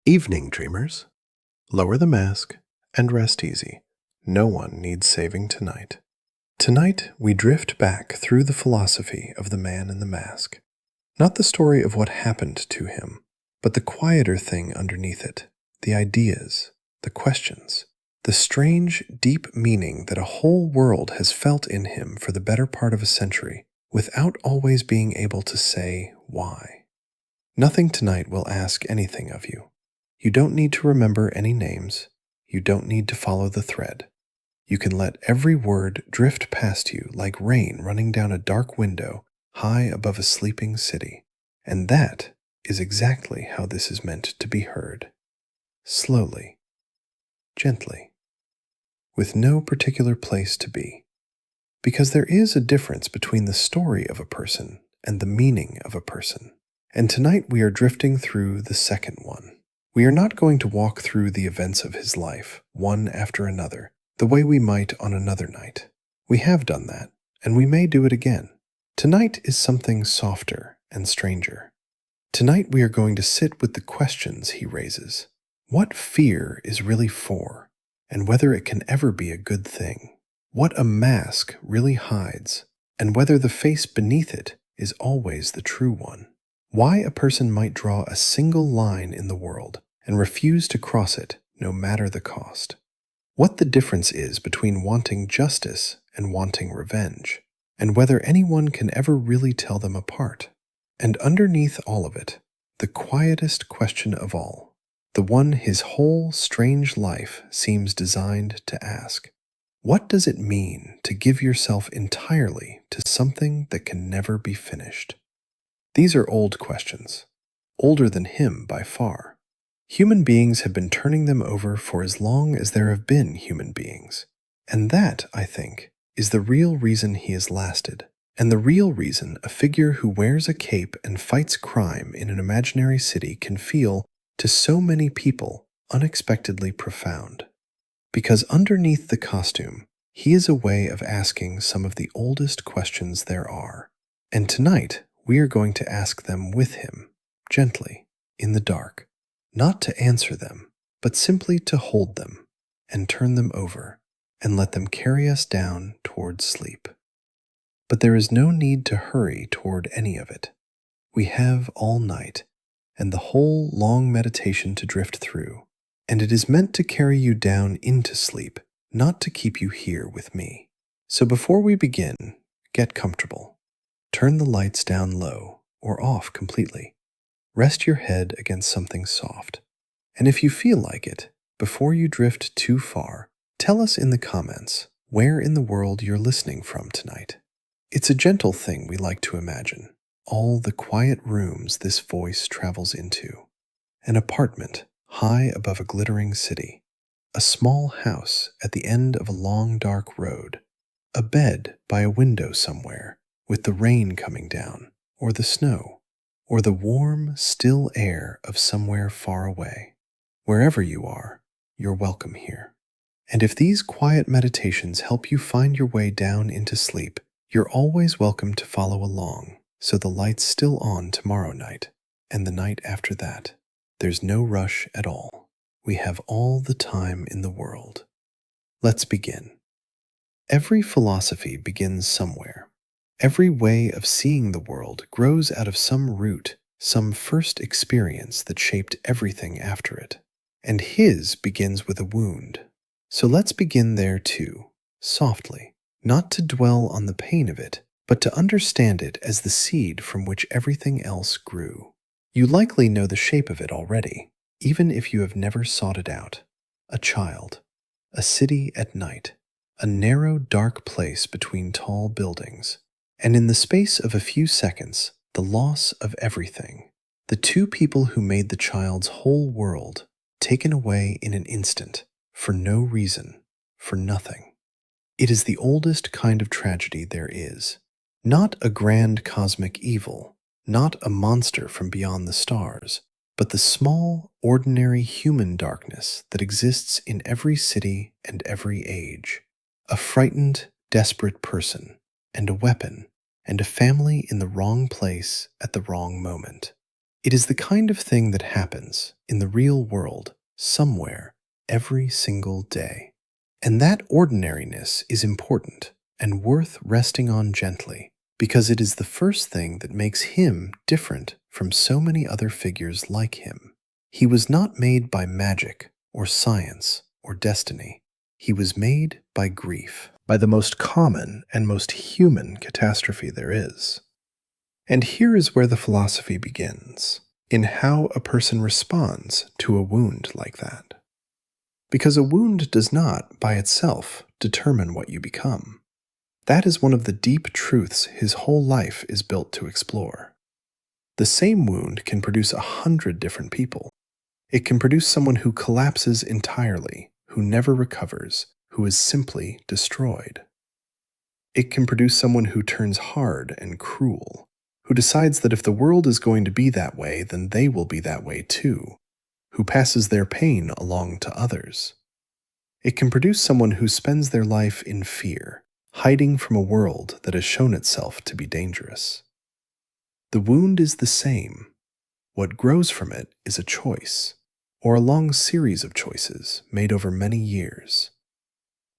Evening dreamers, lower the mask and rest easy. No one needs saving tonight. Tonight, we drift back through the philosophy of the man in the mask. Not the story of what happened to him, but the quieter thing underneath it, the ideas, the questions, the strange, deep meaning that a whole world has felt in him for the better part of a century, without always being able to say why. Nothing tonight will ask anything of you. You don't need to remember any names. You don't need to follow the thread. You can let every word drift past you like rain running down a dark window high above a sleeping city. And that is exactly how this is meant to be heard. Slowly, gently, with no particular place to be. Because there is a difference between the story of a person and the meaning of a person. And tonight we are drifting through the second one. We are not going to walk through the events of his life, one after another, the way we might on another night. We have done that, and we may do it again. Tonight is something softer and stranger. Tonight we are going to sit with the questions he raises. What fear is really for, and whether it can ever be a good thing. What a mask really hides, and whether the face beneath it is always the true one. Why a person might draw a single line in the world and refuse to cross it no matter the cost. What the difference is between wanting justice and wanting revenge, and whether anyone can ever really tell them apart. And underneath all of it, the quietest question of all, the one his whole strange life seems designed to ask. What does it mean to give yourself entirely to something that can never be finished? These are old questions, older than him by far. Human beings have been turning them over for as long as there have been human beings. And that, I think, is the real reason he has lasted, and the real reason a figure who wears a cape and fights crime in an imaginary city can feel, to so many people, unexpectedly profound. Because underneath the costume, he is a way of asking some of the oldest questions there are. And tonight, we are going to ask them with him, gently, in the dark, not to answer them, but simply to hold them and turn them over and let them carry us down towards sleep. But there is no need to hurry toward any of it. We have all night and the whole long meditation to drift through, and it is meant to carry you down into sleep, not to keep you here with me. So before we begin, get comfortable. Turn the lights down low or off completely. Rest your head against something soft. And if you feel like it, before you drift too far, tell us in the comments where in the world you're listening from tonight. It's a gentle thing we like to imagine, all the quiet rooms this voice travels into. An apartment high above a glittering city. A small house at the end of a long dark road. A bed by a window somewhere, with the rain coming down, or the snow, or the warm, still air of somewhere far away. Wherever you are, you're welcome here. And if these quiet meditations help you find your way down into sleep, you're always welcome to follow along, so the light's still on tomorrow night, and the night after that. There's no rush at all. We have all the time in the world. Let's begin. Every philosophy begins somewhere. Every way of seeing the world grows out of some root, some first experience that shaped everything after it. And his begins with a wound. So let's begin there too, softly, not to dwell on the pain of it, but to understand it as the seed from which everything else grew. You likely know the shape of it already, even if you have never sought it out. A child, a city at night, a narrow, dark place between tall buildings. And in the space of a few seconds, the loss of everything. The two people who made the child's whole world, taken away in an instant, for no reason, for nothing. It is the oldest kind of tragedy there is. Not a grand cosmic evil, not a monster from beyond the stars, but the small, ordinary human darkness that exists in every city and every age. A frightened, desperate person, and a weapon, and a family in the wrong place at the wrong moment. It is the kind of thing that happens in the real world, somewhere, every single day. And that ordinariness is important and worth resting on gently, because it is the first thing that makes him different from so many other figures like him. He was not made by magic or science or destiny. He was made by grief, by the most common and most human catastrophe there is. And here is where the philosophy begins, in how a person responds to a wound like that. Because a wound does not, by itself, determine what you become. That is one of the deep truths his whole life is built to explore. The same wound can produce 100 different people. It can produce someone who collapses entirely, who never recovers, who is simply destroyed. It can produce someone who turns hard and cruel, who decides that if the world is going to be that way, then they will be that way too, who passes their pain along to others. It can produce someone who spends their life in fear, hiding from a world that has shown itself to be dangerous. The wound is the same. What grows from it is a choice, or a long series of choices made over many years.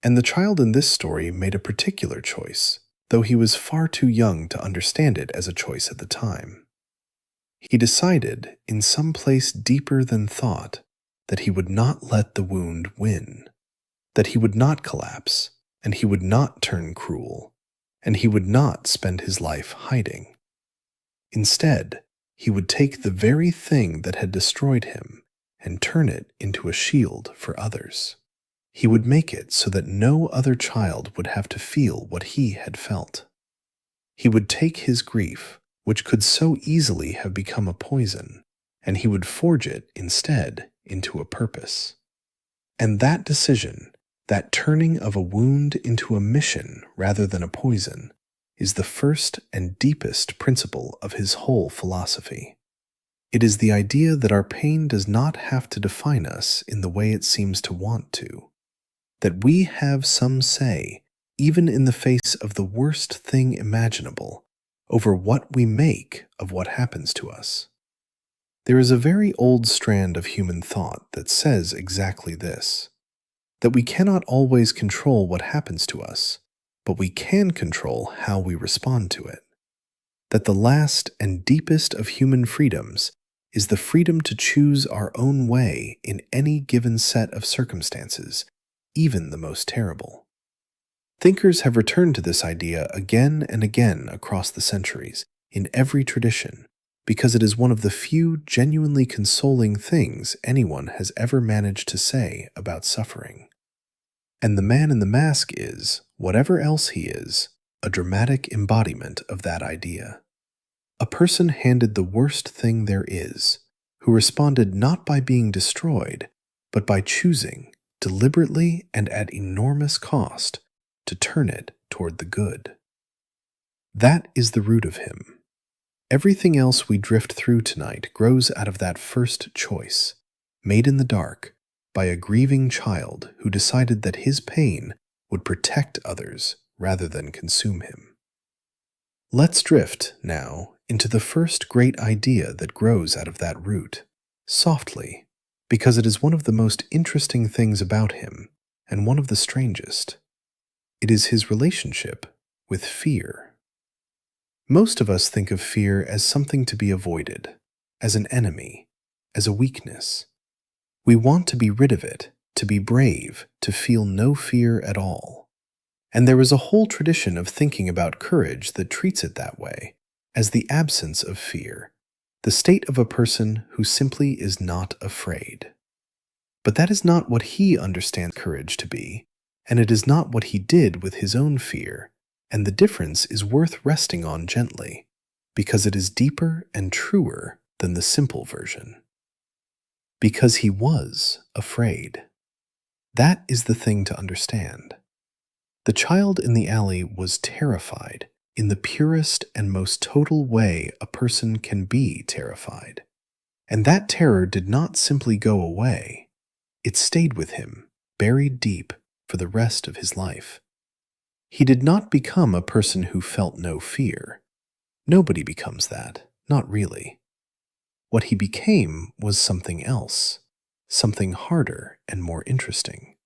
And the child in this story made a particular choice, though he was far too young to understand it as a choice at the time. He decided, in some place deeper than thought, that he would not let the wound win, that he would not collapse, and he would not turn cruel, and he would not spend his life hiding. Instead, he would take the very thing that had destroyed him and turn it into a shield for others. He would make it so that no other child would have to feel what he had felt. He would take his grief, which could so easily have become a poison, and he would forge it instead into a purpose. And that decision, that turning of a wound into a mission rather than a poison, is the first and deepest principle of his whole philosophy. It is the idea that our pain does not have to define us in the way it seems to want to, that we have some say, even in the face of the worst thing imaginable, over what we make of what happens to us. There is a very old strand of human thought that says exactly this, that we cannot always control what happens to us, but we can control how we respond to it. That the last and deepest of human freedoms is the freedom to choose our own way in any given set of circumstances, even the most terrible. Thinkers have returned to this idea again and again across the centuries, in every tradition, because it is one of the few genuinely consoling things anyone has ever managed to say about suffering. And the man in the mask is, whatever else he is, a dramatic embodiment of that idea. A person handed the worst thing there is, who responded not by being destroyed, but by choosing, deliberately and at enormous cost, to turn it toward the good. That is the root of him. Everything else we drift through tonight grows out of that first choice, made in the dark, by a grieving child who decided that his pain would protect others rather than consume him. Let's drift, now, into the first great idea that grows out of that root, softly, because it is one of the most interesting things about him, and one of the strangest. It is his relationship with fear. Most of us think of fear as something to be avoided, as an enemy, as a weakness. We want to be rid of it, to be brave, to feel no fear at all. And there is a whole tradition of thinking about courage that treats it that way, as the absence of fear, the state of a person who simply is not afraid. But that is not what he understands courage to be, and it is not what he did with his own fear, and the difference is worth resting on gently, because it is deeper and truer than the simple version. Because he was afraid. That is the thing to understand. The child in the alley was terrified in the purest and most total way a person can be terrified. And that terror did not simply go away. It stayed with him, buried deep, for the rest of his life. He did not become a person who felt no fear. Nobody becomes that, not really. What he became was something else, something harder and more interesting.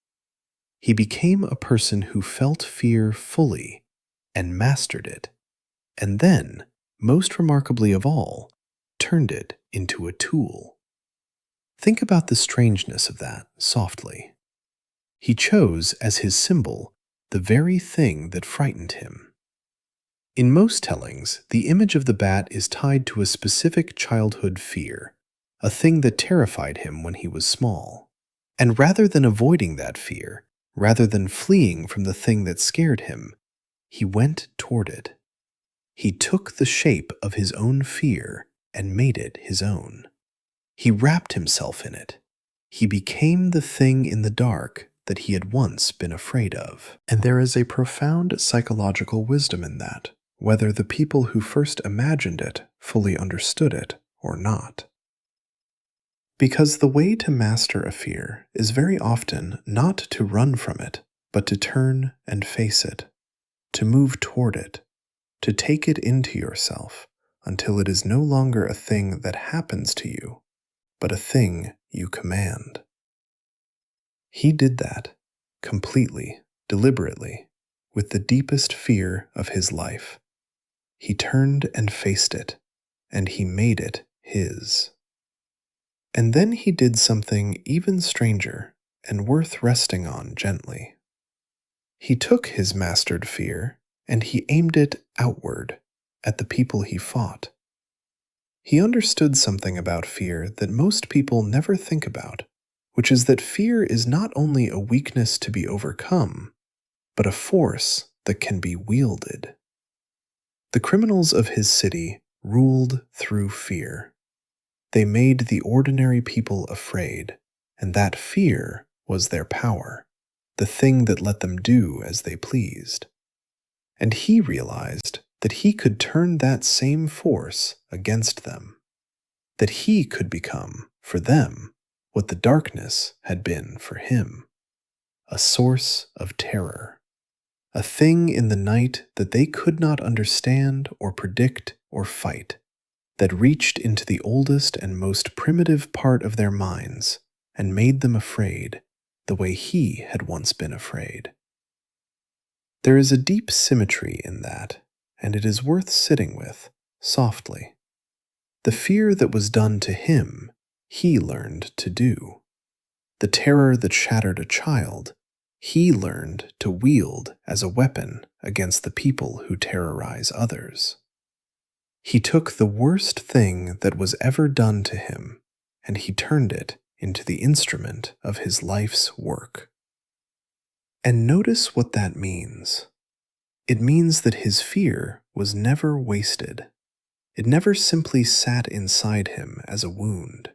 He became a person who felt fear fully and mastered it, and then, most remarkably of all, turned it into a tool. Think about the strangeness of that softly. He chose as his symbol the very thing that frightened him. In most tellings, the image of the bat is tied to a specific childhood fear, a thing that terrified him when he was small. And rather than avoiding that fear, rather than fleeing from the thing that scared him, he went toward it. He took the shape of his own fear and made it his own. He wrapped himself in it. He became the thing in the dark that he had once been afraid of. And there is a profound psychological wisdom in that, whether the people who first imagined it fully understood it or not. Because the way to master a fear is very often not to run from it, but to turn and face it, to move toward it, to take it into yourself until it is no longer a thing that happens to you, but a thing you command. He did that, completely, deliberately, with the deepest fear of his life. He turned and faced it, and he made it his. And then he did something even stranger and worth resting on gently. He took his mastered fear and he aimed it outward at the people he fought. He understood something about fear that most people never think about, which is that fear is not only a weakness to be overcome, but a force that can be wielded. The criminals of his city ruled through fear. They made the ordinary people afraid, and that fear was their power, the thing that let them do as they pleased. And he realized that he could turn that same force against them, that he could become, for them, what the darkness had been for him, a source of terror, a thing in the night that they could not understand or predict or fight, that reached into the oldest and most primitive part of their minds and made them afraid the way he had once been afraid. There is a deep symmetry in that, and it is worth sitting with, softly. The fear that was done to him, he learned to do. The terror that shattered a child, he learned to wield as a weapon against the people who terrorize others. He took the worst thing that was ever done to him, and he turned it into the instrument of his life's work. And notice what that means. It means that his fear was never wasted. It never simply sat inside him as a wound.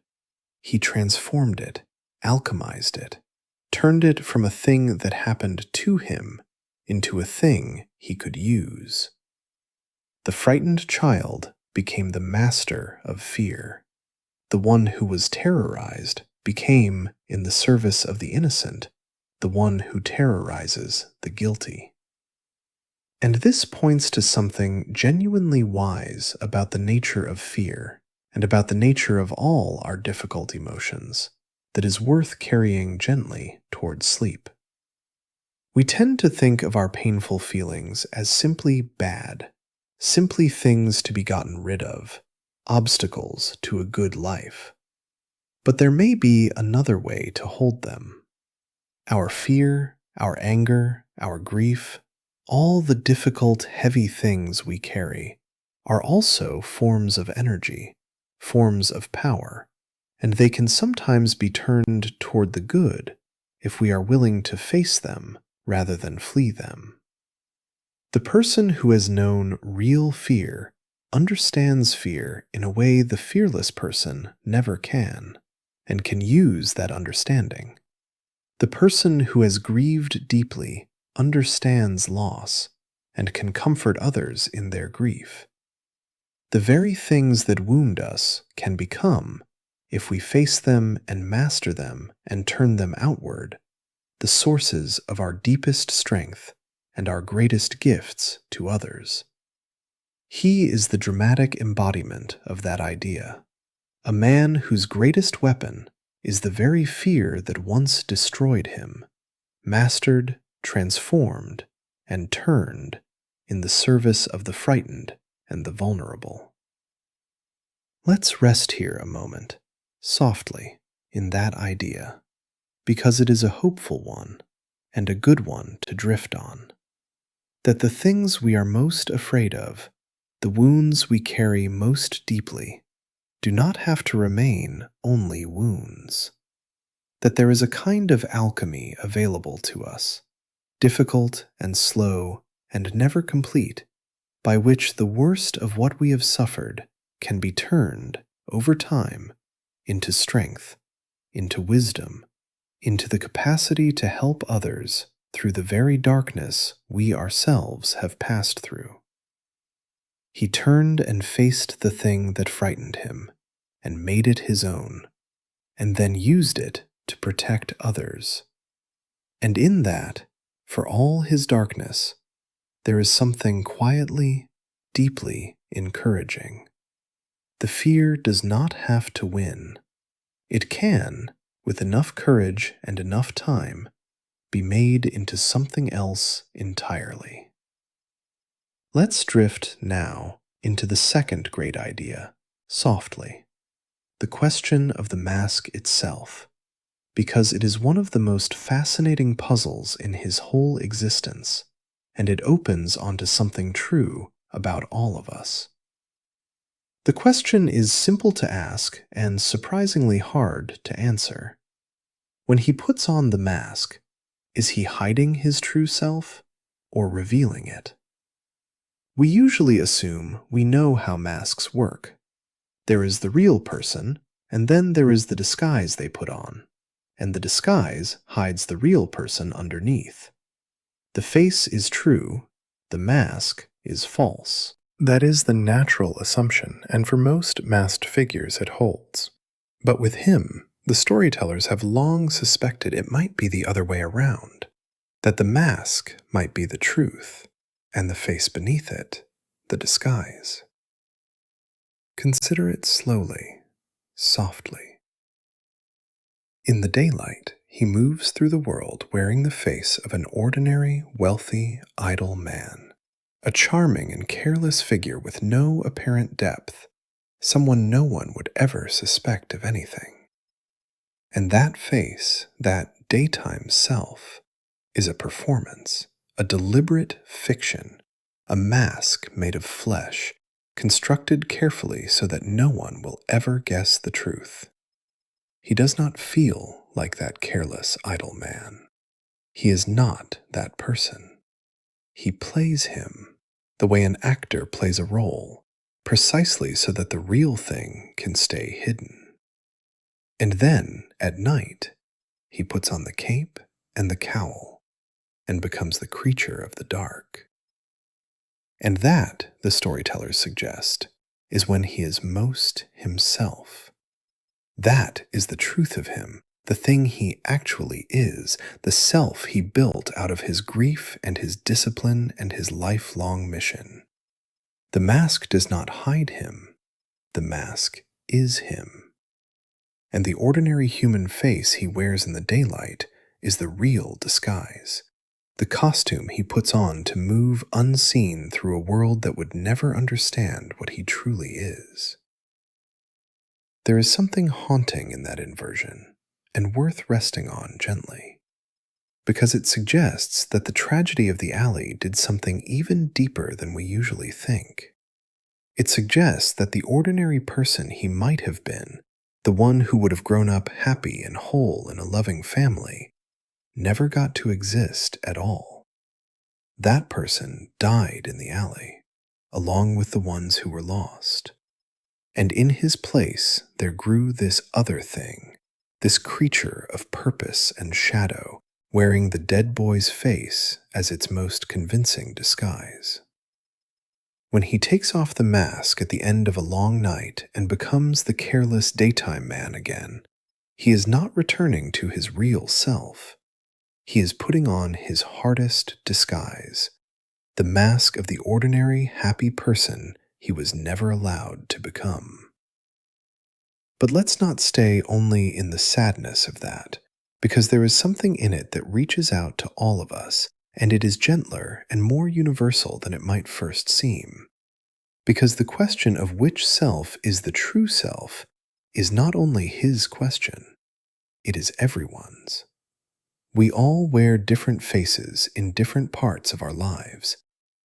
He transformed it, alchemized it, turned it from a thing that happened to him into a thing he could use. The frightened child became the master of fear. The one who was terrorized became, in the service of the innocent, the one who terrorizes the guilty. And this points to something genuinely wise about the nature of fear and about the nature of all our difficult emotions that is worth carrying gently toward sleep. We tend to think of our painful feelings as simply bad, simply things to be gotten rid of, obstacles to a good life. But there may be another way to hold them. Our fear, our anger, our grief, all the difficult, heavy things we carry are also forms of energy, forms of power, and they can sometimes be turned toward the good if we are willing to face them rather than flee them. The person who has known real fear understands fear in a way the fearless person never can, and can use that understanding. The person who has grieved deeply understands loss and can comfort others in their grief. The very things that wound us can become, if we face them and master them and turn them outward, the sources of our deepest strength and our greatest gifts to others. He is the dramatic embodiment of that idea. A man whose greatest weapon is the very fear that once destroyed him, mastered, transformed, and turned in the service of the frightened and the vulnerable. Let's rest here a moment, softly, in that idea, because it is a hopeful one and a good one to drift on. That the things we are most afraid of, the wounds we carry most deeply, do not have to remain only wounds. That there is a kind of alchemy available to us, difficult and slow and never complete, by which the worst of what we have suffered can be turned, over time, into strength, into wisdom, into the capacity to help others through the very darkness we ourselves have passed through. He turned and faced the thing that frightened him, and made it his own, and then used it to protect others. And in that, for all his darkness, there is something quietly, deeply encouraging. The fear does not have to win. It can, with enough courage and enough time, be made into something else entirely. Let's drift now into the second great idea, softly, the question of the mask itself, because it is one of the most fascinating puzzles in his whole existence, and it opens onto something true about all of us. The question is simple to ask and surprisingly hard to answer. When he puts on the mask, is he hiding his true self or revealing it? We usually assume we know how masks work. There is the real person, and then there is the disguise they put on, and the disguise hides the real person underneath. The face is true, the mask is false. That is the natural assumption, and for most masked figures it holds. But with him, the storytellers have long suspected it might be the other way around, that the mask might be the truth, and the face beneath it, the disguise. Consider it slowly, softly. In the daylight, he moves through the world wearing the face of an ordinary, wealthy, idle man. A charming and careless figure with no apparent depth, someone no one would ever suspect of anything. And that face, that daytime self, is a performance, a deliberate fiction, a mask made of flesh, constructed carefully so that no one will ever guess the truth. He does not feel like that careless, idle man. He is not that person. He plays him the way an actor plays a role, precisely so that the real thing can stay hidden. And then, at night, he puts on the cape and the cowl and becomes the creature of the dark. And that, the storytellers suggest, is when he is most himself. That is the truth of him, the thing he actually is, the self he built out of his grief and his discipline and his lifelong mission. The mask does not hide him. The mask is him. And the ordinary human face he wears in the daylight is the real disguise, the costume he puts on to move unseen through a world that would never understand what he truly is. There is something haunting in that inversion, and worth resting on gently, because it suggests that the tragedy of the alley did something even deeper than we usually think. It suggests that the ordinary person he might have been, the one who would have grown up happy and whole in a loving family, never got to exist at all. That person died in the alley, along with the ones who were lost. And in his place there grew this other thing, this creature of purpose and shadow, wearing the dead boy's face as its most convincing disguise. When he takes off the mask at the end of a long night and becomes the careless daytime man again, he is not returning to his real self. He is putting on his hardest disguise, the mask of the ordinary, happy person he was never allowed to become. But let's not stay only in the sadness of that, because there is something in it that reaches out to all of us, and it is gentler and more universal than it might first seem. Because the question of which self is the true self is not only his question, it is everyone's. We all wear different faces in different parts of our lives.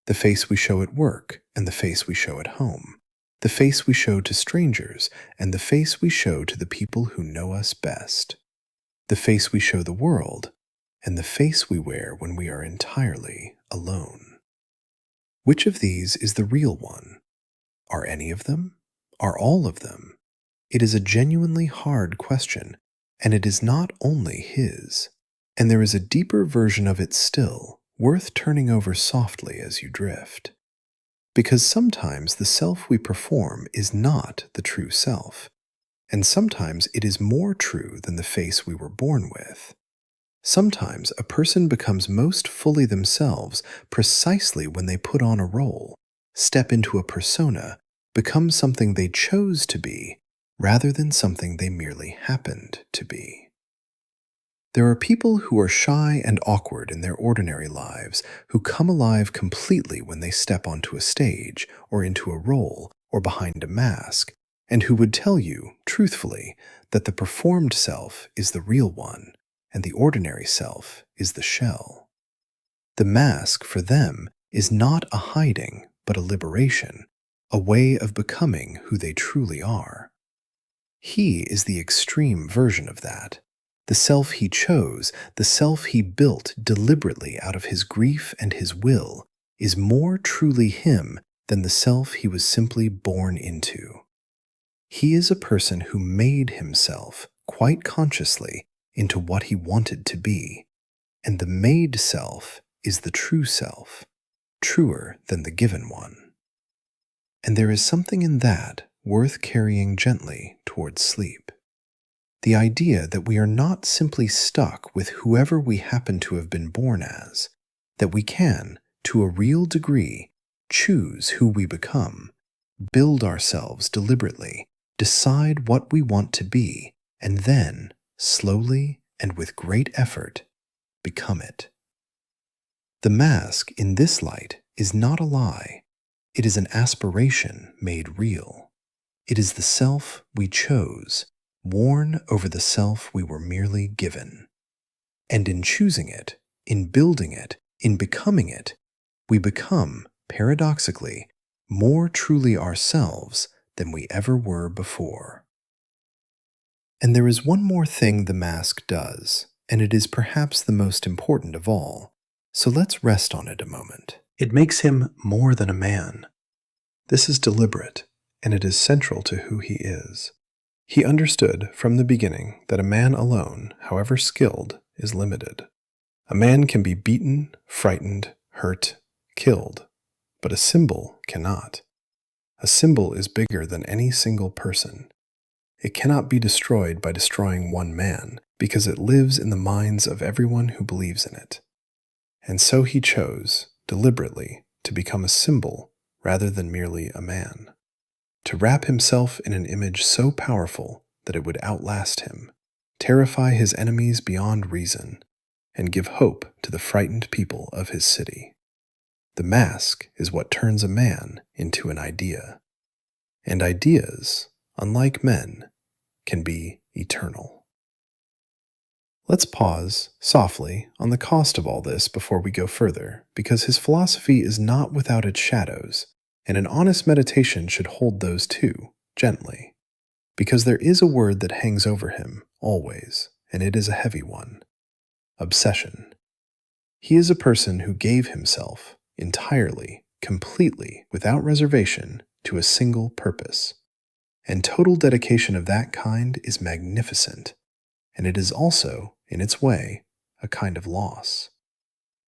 The face we show at work and the face we show at home. The face we show to strangers and the face we show to the people who know us best. The face we show the world and the face we wear when we are entirely alone. Which of these is the real one? Are any of them? Are all of them? It is a genuinely hard question, and it is not only his. And there is a deeper version of it still, worth turning over softly as you drift. Because sometimes the self we perform is not the true self, and sometimes it is more true than the face we were born with. Sometimes a person becomes most fully themselves precisely when they put on a role, step into a persona, become something they chose to be, rather than something they merely happened to be. There are people who are shy and awkward in their ordinary lives who come alive completely when they step onto a stage, or into a role, or behind a mask, and who would tell you, truthfully, that the performed self is the real one, and the ordinary self is the shell. The mask, for them, is not a hiding, but a liberation, a way of becoming who they truly are. He is the extreme version of that. The self he chose, the self he built deliberately out of his grief and his will, is more truly him than the self he was simply born into. He is a person who made himself, quite consciously, into what he wanted to be, and the made self is the true self, truer than the given one. And there is something in that worth carrying gently towards sleep. The idea that we are not simply stuck with whoever we happen to have been born as, that we can, to a real degree, choose who we become, build ourselves deliberately, decide what we want to be, and then, slowly and with great effort, become it. The mask in this light is not a lie. It is an aspiration made real. It is the self we chose, worn over the self we were merely given. And in choosing it, in building it, in becoming it, we become, paradoxically, more truly ourselves than we ever were before. And there is one more thing the mask does, and it is perhaps the most important of all, so let's rest on it a moment. It makes him more than a man. This is deliberate, and it is central to who he is. He understood from the beginning that a man alone, however skilled, is limited. A man can be beaten, frightened, hurt, killed, but a symbol cannot. A symbol is bigger than any single person. It cannot be destroyed by destroying one man, because it lives in the minds of everyone who believes in it. And so he chose, deliberately, to become a symbol rather than merely a man. To wrap himself in an image so powerful that it would outlast him, terrify his enemies beyond reason, and give hope to the frightened people of his city. The mask is what turns a man into an idea. And ideas, unlike men, can be eternal. Let's pause, softly, on the cost of all this before we go further, because his philosophy is not without its shadows, and an honest meditation should hold those too, gently. Because there is a word that hangs over him, always, and it is a heavy one: obsession. He is a person who gave himself, entirely, completely, without reservation, to a single purpose. And total dedication of that kind is magnificent, and it is also, in its way, a kind of loss.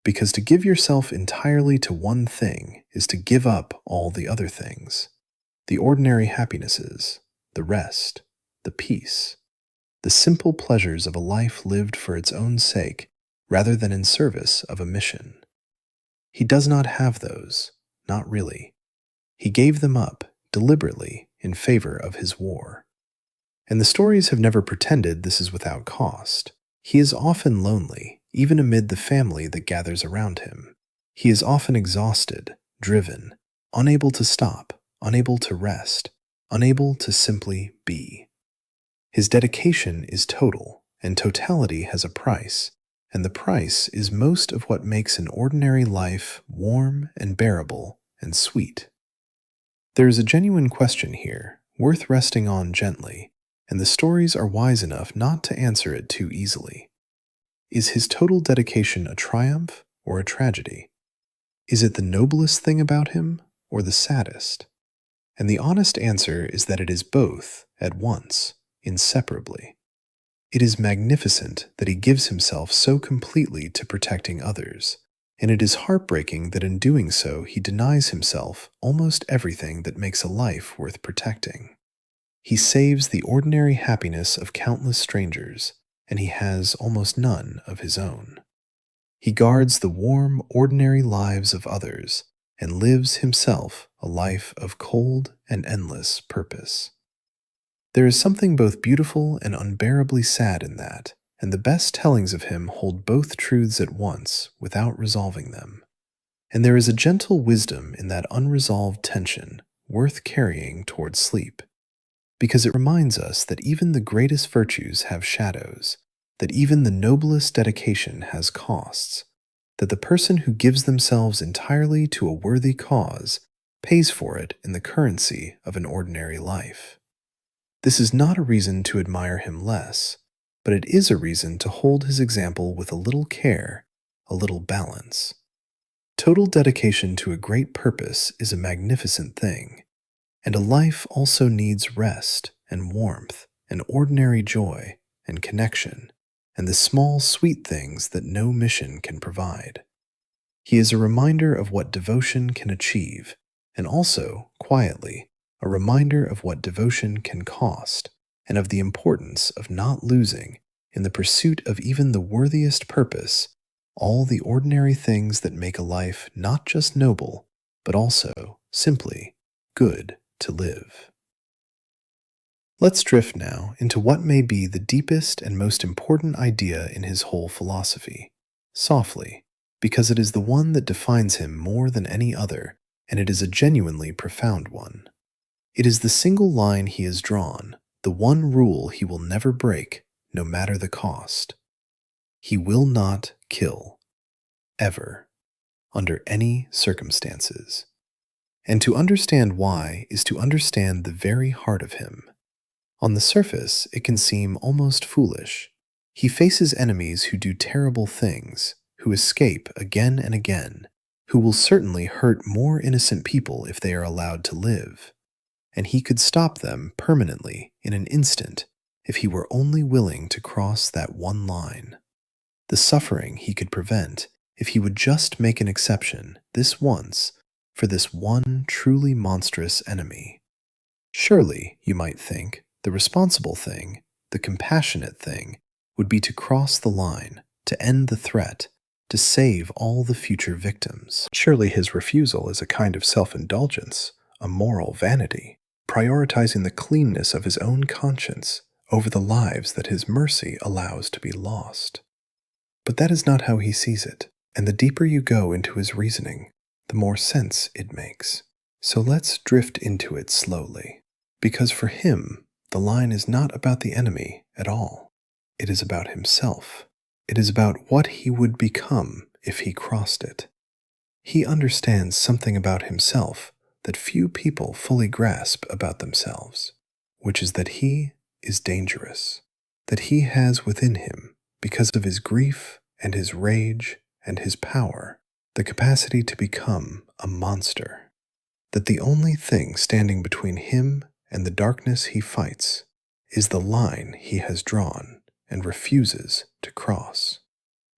Because to give yourself entirely to one thing is to give up all the other things, the ordinary happinesses, the rest, the peace, the simple pleasures of a life lived for its own sake rather than in service of a mission. He does not have those, not really. He gave them up, deliberately, in favor of his war. And the stories have never pretended this is without cost. He is often lonely, even amid the family that gathers around him. He is often exhausted, driven, unable to stop, unable to rest, unable to simply be. His dedication is total, and totality has a price, and the price is most of what makes an ordinary life warm and bearable and sweet. There is a genuine question here, worth resting on gently, and the stories are wise enough not to answer it too easily. Is his total dedication a triumph or a tragedy? Is it the noblest thing about him or the saddest? And the honest answer is that it is both at once, inseparably. It is magnificent that he gives himself so completely to protecting others, and it is heartbreaking that in doing so he denies himself almost everything that makes a life worth protecting. He saves the ordinary happiness of countless strangers, and he has almost none of his own. He guards the warm, ordinary lives of others, and lives himself a life of cold and endless purpose. There is something both beautiful and unbearably sad in that, and the best tellings of him hold both truths at once without resolving them. And there is a gentle wisdom in that unresolved tension worth carrying towards sleep, because it reminds us that even the greatest virtues have shadows, that even the noblest dedication has costs, that the person who gives themselves entirely to a worthy cause pays for it in the currency of an ordinary life. This is not a reason to admire him less, but it is a reason to hold his example with a little care, a little balance. Total dedication to a great purpose is a magnificent thing, and a life also needs rest and warmth and ordinary joy and connection and the small sweet things that no mission can provide. He is a reminder of what devotion can achieve, and also, quietly, a reminder of what devotion can cost, and of the importance of not losing, in the pursuit of even the worthiest purpose, all the ordinary things that make a life not just noble, but also, simply, good to live. Let's drift now into what may be the deepest and most important idea in his whole philosophy, softly, because it is the one that defines him more than any other, and it is a genuinely profound one. It is the single line he has drawn, the one rule he will never break, no matter the cost. He will not kill, ever, under any circumstances. And to understand why is to understand the very heart of him. On the surface, it can seem almost foolish. He faces enemies who do terrible things, who escape again and again, who will certainly hurt more innocent people if they are allowed to live. And he could stop them permanently in an instant if he were only willing to cross that one line. The suffering he could prevent if he would just make an exception, this once, for this one truly monstrous enemy. Surely, you might think, the responsible thing, the compassionate thing, would be to cross the line, to end the threat, to save all the future victims. Surely his refusal is a kind of self-indulgence, a moral vanity, prioritizing the cleanness of his own conscience over the lives that his mercy allows to be lost. But that is not how he sees it, and the deeper you go into his reasoning, the more sense it makes. So let's drift into it slowly, because for him, the line is not about the enemy at all. It is about himself. It is about what he would become if he crossed it. He understands something about himself that few people fully grasp about themselves, which is that he is dangerous, that he has within him, because of his grief and his rage and his power, the capacity to become a monster, that the only thing standing between him and the darkness he fights is the line he has drawn and refuses to cross.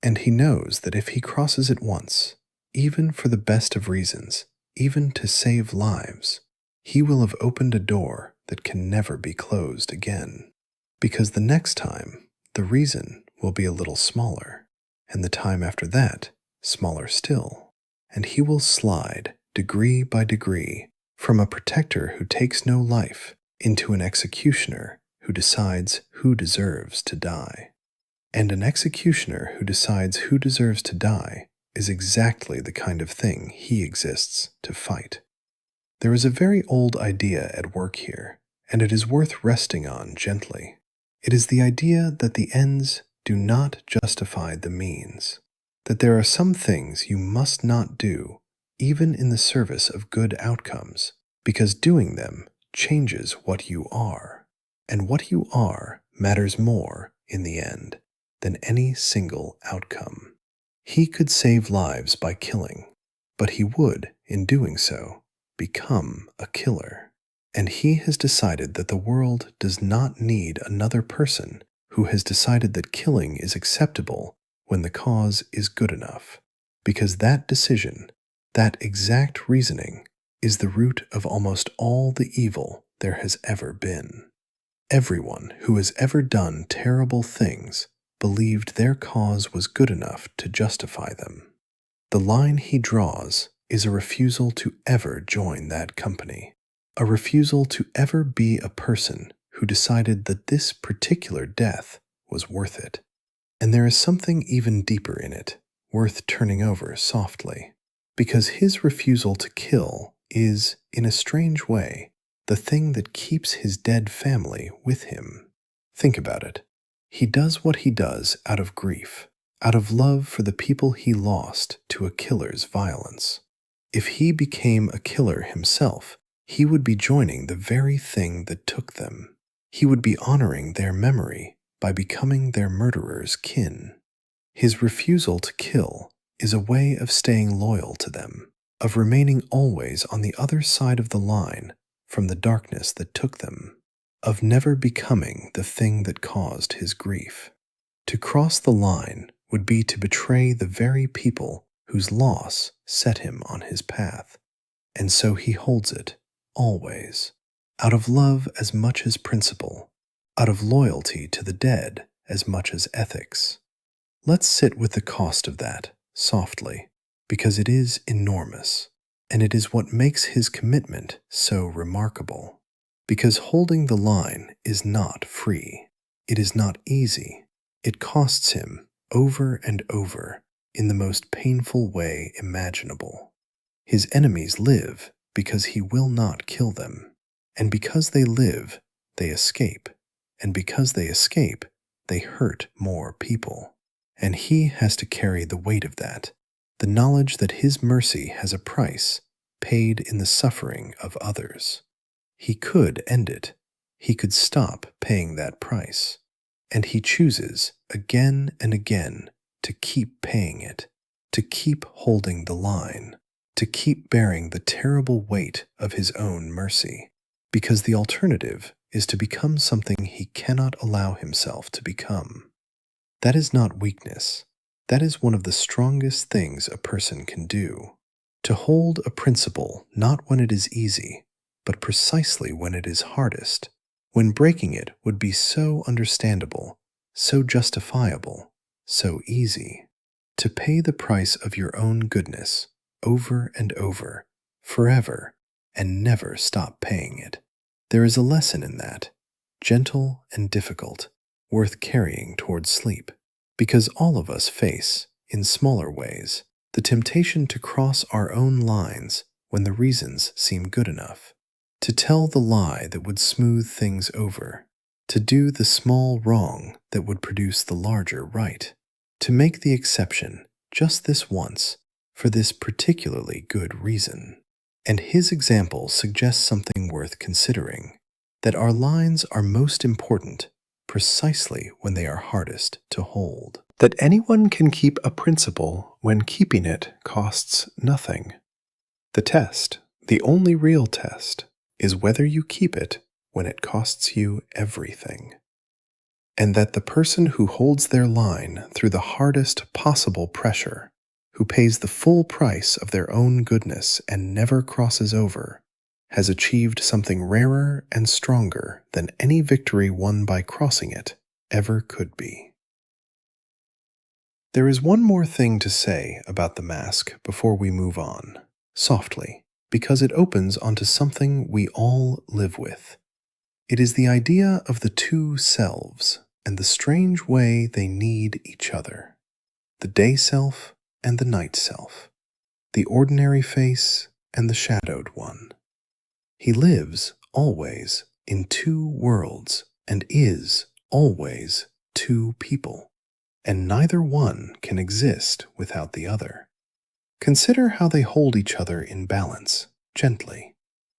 And he knows that if he crosses it once, even for the best of reasons, even to save lives, he will have opened a door that can never be closed again. Because the next time, the reason will be a little smaller, and the time after that, smaller still, and he will slide, degree by degree, from a protector who takes no life into an executioner who who decides who deserves to die. And an executioner who decides who deserves to die is exactly the kind of thing he exists to fight. There is a very old idea at work here, and it is worth resting on gently. It is the idea that the ends do not justify the means, that there are some things you must not do, even in the service of good outcomes, because doing them changes what you are, and what you are matters more, in the end, than any single outcome. He could save lives by killing, but he would, in doing so, become a killer. And he has decided that the world does not need another person who has decided that killing is acceptable when the cause is good enough, because that decision, that exact reasoning, is the root of almost all the evil there has ever been. Everyone who has ever done terrible things believed their cause was good enough to justify them. The line he draws is a refusal to ever join that company, a refusal to ever be a person who decided that this particular death was worth it. And there is something even deeper in it, worth turning over softly, because his refusal to kill is, in a strange way, the thing that keeps his dead family with him. Think about it. He does what he does out of grief, out of love for the people he lost to a killer's violence. If he became a killer himself, he would be joining the very thing that took them. He would be honoring their memory by becoming their murderer's kin. His refusal to kill is a way of staying loyal to them, of remaining always on the other side of the line from the darkness that took them, of never becoming the thing that caused his grief. To cross the line would be to betray the very people whose loss set him on his path, and so he holds it, always, out of love as much as principle, out of loyalty to the dead as much as ethics. Let's sit with the cost of that, softly, because it is enormous, and it is what makes his commitment so remarkable. Because holding the line is not free. It is not easy. It costs him over and over in the most painful way imaginable. His enemies live because he will not kill them. And because they live, they escape. And because they escape, they hurt more people. And he has to carry the weight of that, the knowledge that his mercy has a price paid in the suffering of others. He could end it. He could stop paying that price. And he chooses again and again to keep paying it, to keep holding the line, to keep bearing the terrible weight of his own mercy, because the alternative is to become something he cannot allow himself to become. That is not weakness. That is one of the strongest things a person can do. To hold a principle not when it is easy, but precisely when it is hardest, when breaking it would be so understandable, so justifiable, so easy. To pay the price of your own goodness over and over, forever, and never stop paying it. There is a lesson in that, gentle and difficult, worth carrying towards sleep, because all of us face, in smaller ways, the temptation to cross our own lines when the reasons seem good enough, to tell the lie that would smooth things over, to do the small wrong that would produce the larger right, to make the exception just this once for this particularly good reason. And his example suggests something worth considering, that our lines are most important precisely when they are hardest to hold. That anyone can keep a principle when keeping it costs nothing. The test, the only real test, is whether you keep it when it costs you everything. And that the person who holds their line through the hardest possible pressure, who pays the full price of their own goodness and never crosses over, has achieved something rarer and stronger than any victory won by crossing it ever could be. There is one more thing to say about the mask before we move on, softly, because it opens onto something we all live with. It is the idea of the two selves and the strange way they need each other. The day self and the night self. The ordinary face and the shadowed one. He lives always in two worlds and is always two people, and neither one can exist without the other. Consider how they hold each other in balance, gently.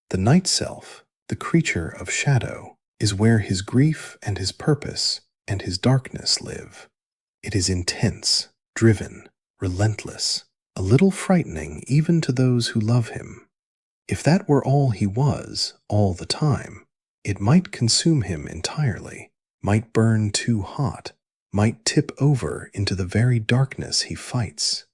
The night self, the creature of shadow, is where his grief and his purpose and his darkness live. It is intense, driven, relentless, a little frightening even to those who love him. If that were all he was, all the time, it might consume him entirely, might burn too hot, might tip over into the very darkness he fights.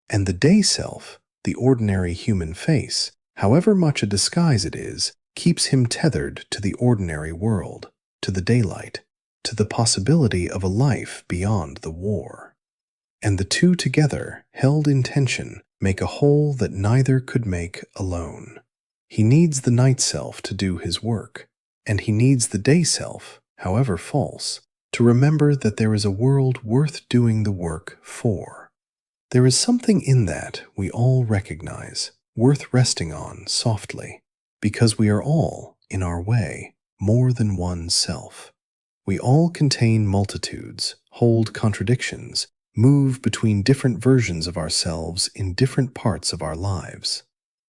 And the day self, the ordinary human face, however much a disguise it is, keeps him tethered to the ordinary world, to the daylight, to the possibility of a life beyond the war. And the two together, held in tension, make a whole that neither could make alone. He needs the night self to do his work, and he needs the day self, however false, to remember that there is a world worth doing the work for. There is something in that we all recognize, worth resting on softly, because we are all, in our way, more than one self. We all contain multitudes, hold contradictions, move between different versions of ourselves in different parts of our lives.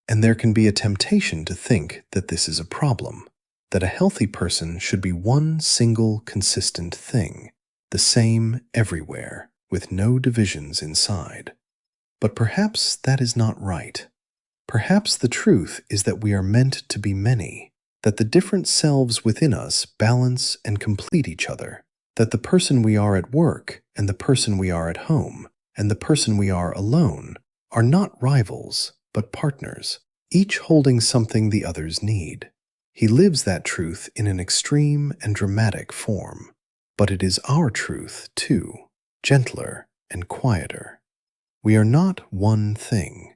And there can be a temptation to think that this is a problem, that a healthy person should be one single consistent thing, the same everywhere, with no divisions inside. But perhaps that is not right. Perhaps the truth is that we are meant to be many, that the different selves within us balance and complete each other, that the person we are at work and the person we are at home and the person we are alone are not rivals, but partners, each holding something the others need. He lives that truth in an extreme and dramatic form, but it is our truth, too, gentler and quieter. We are not one thing.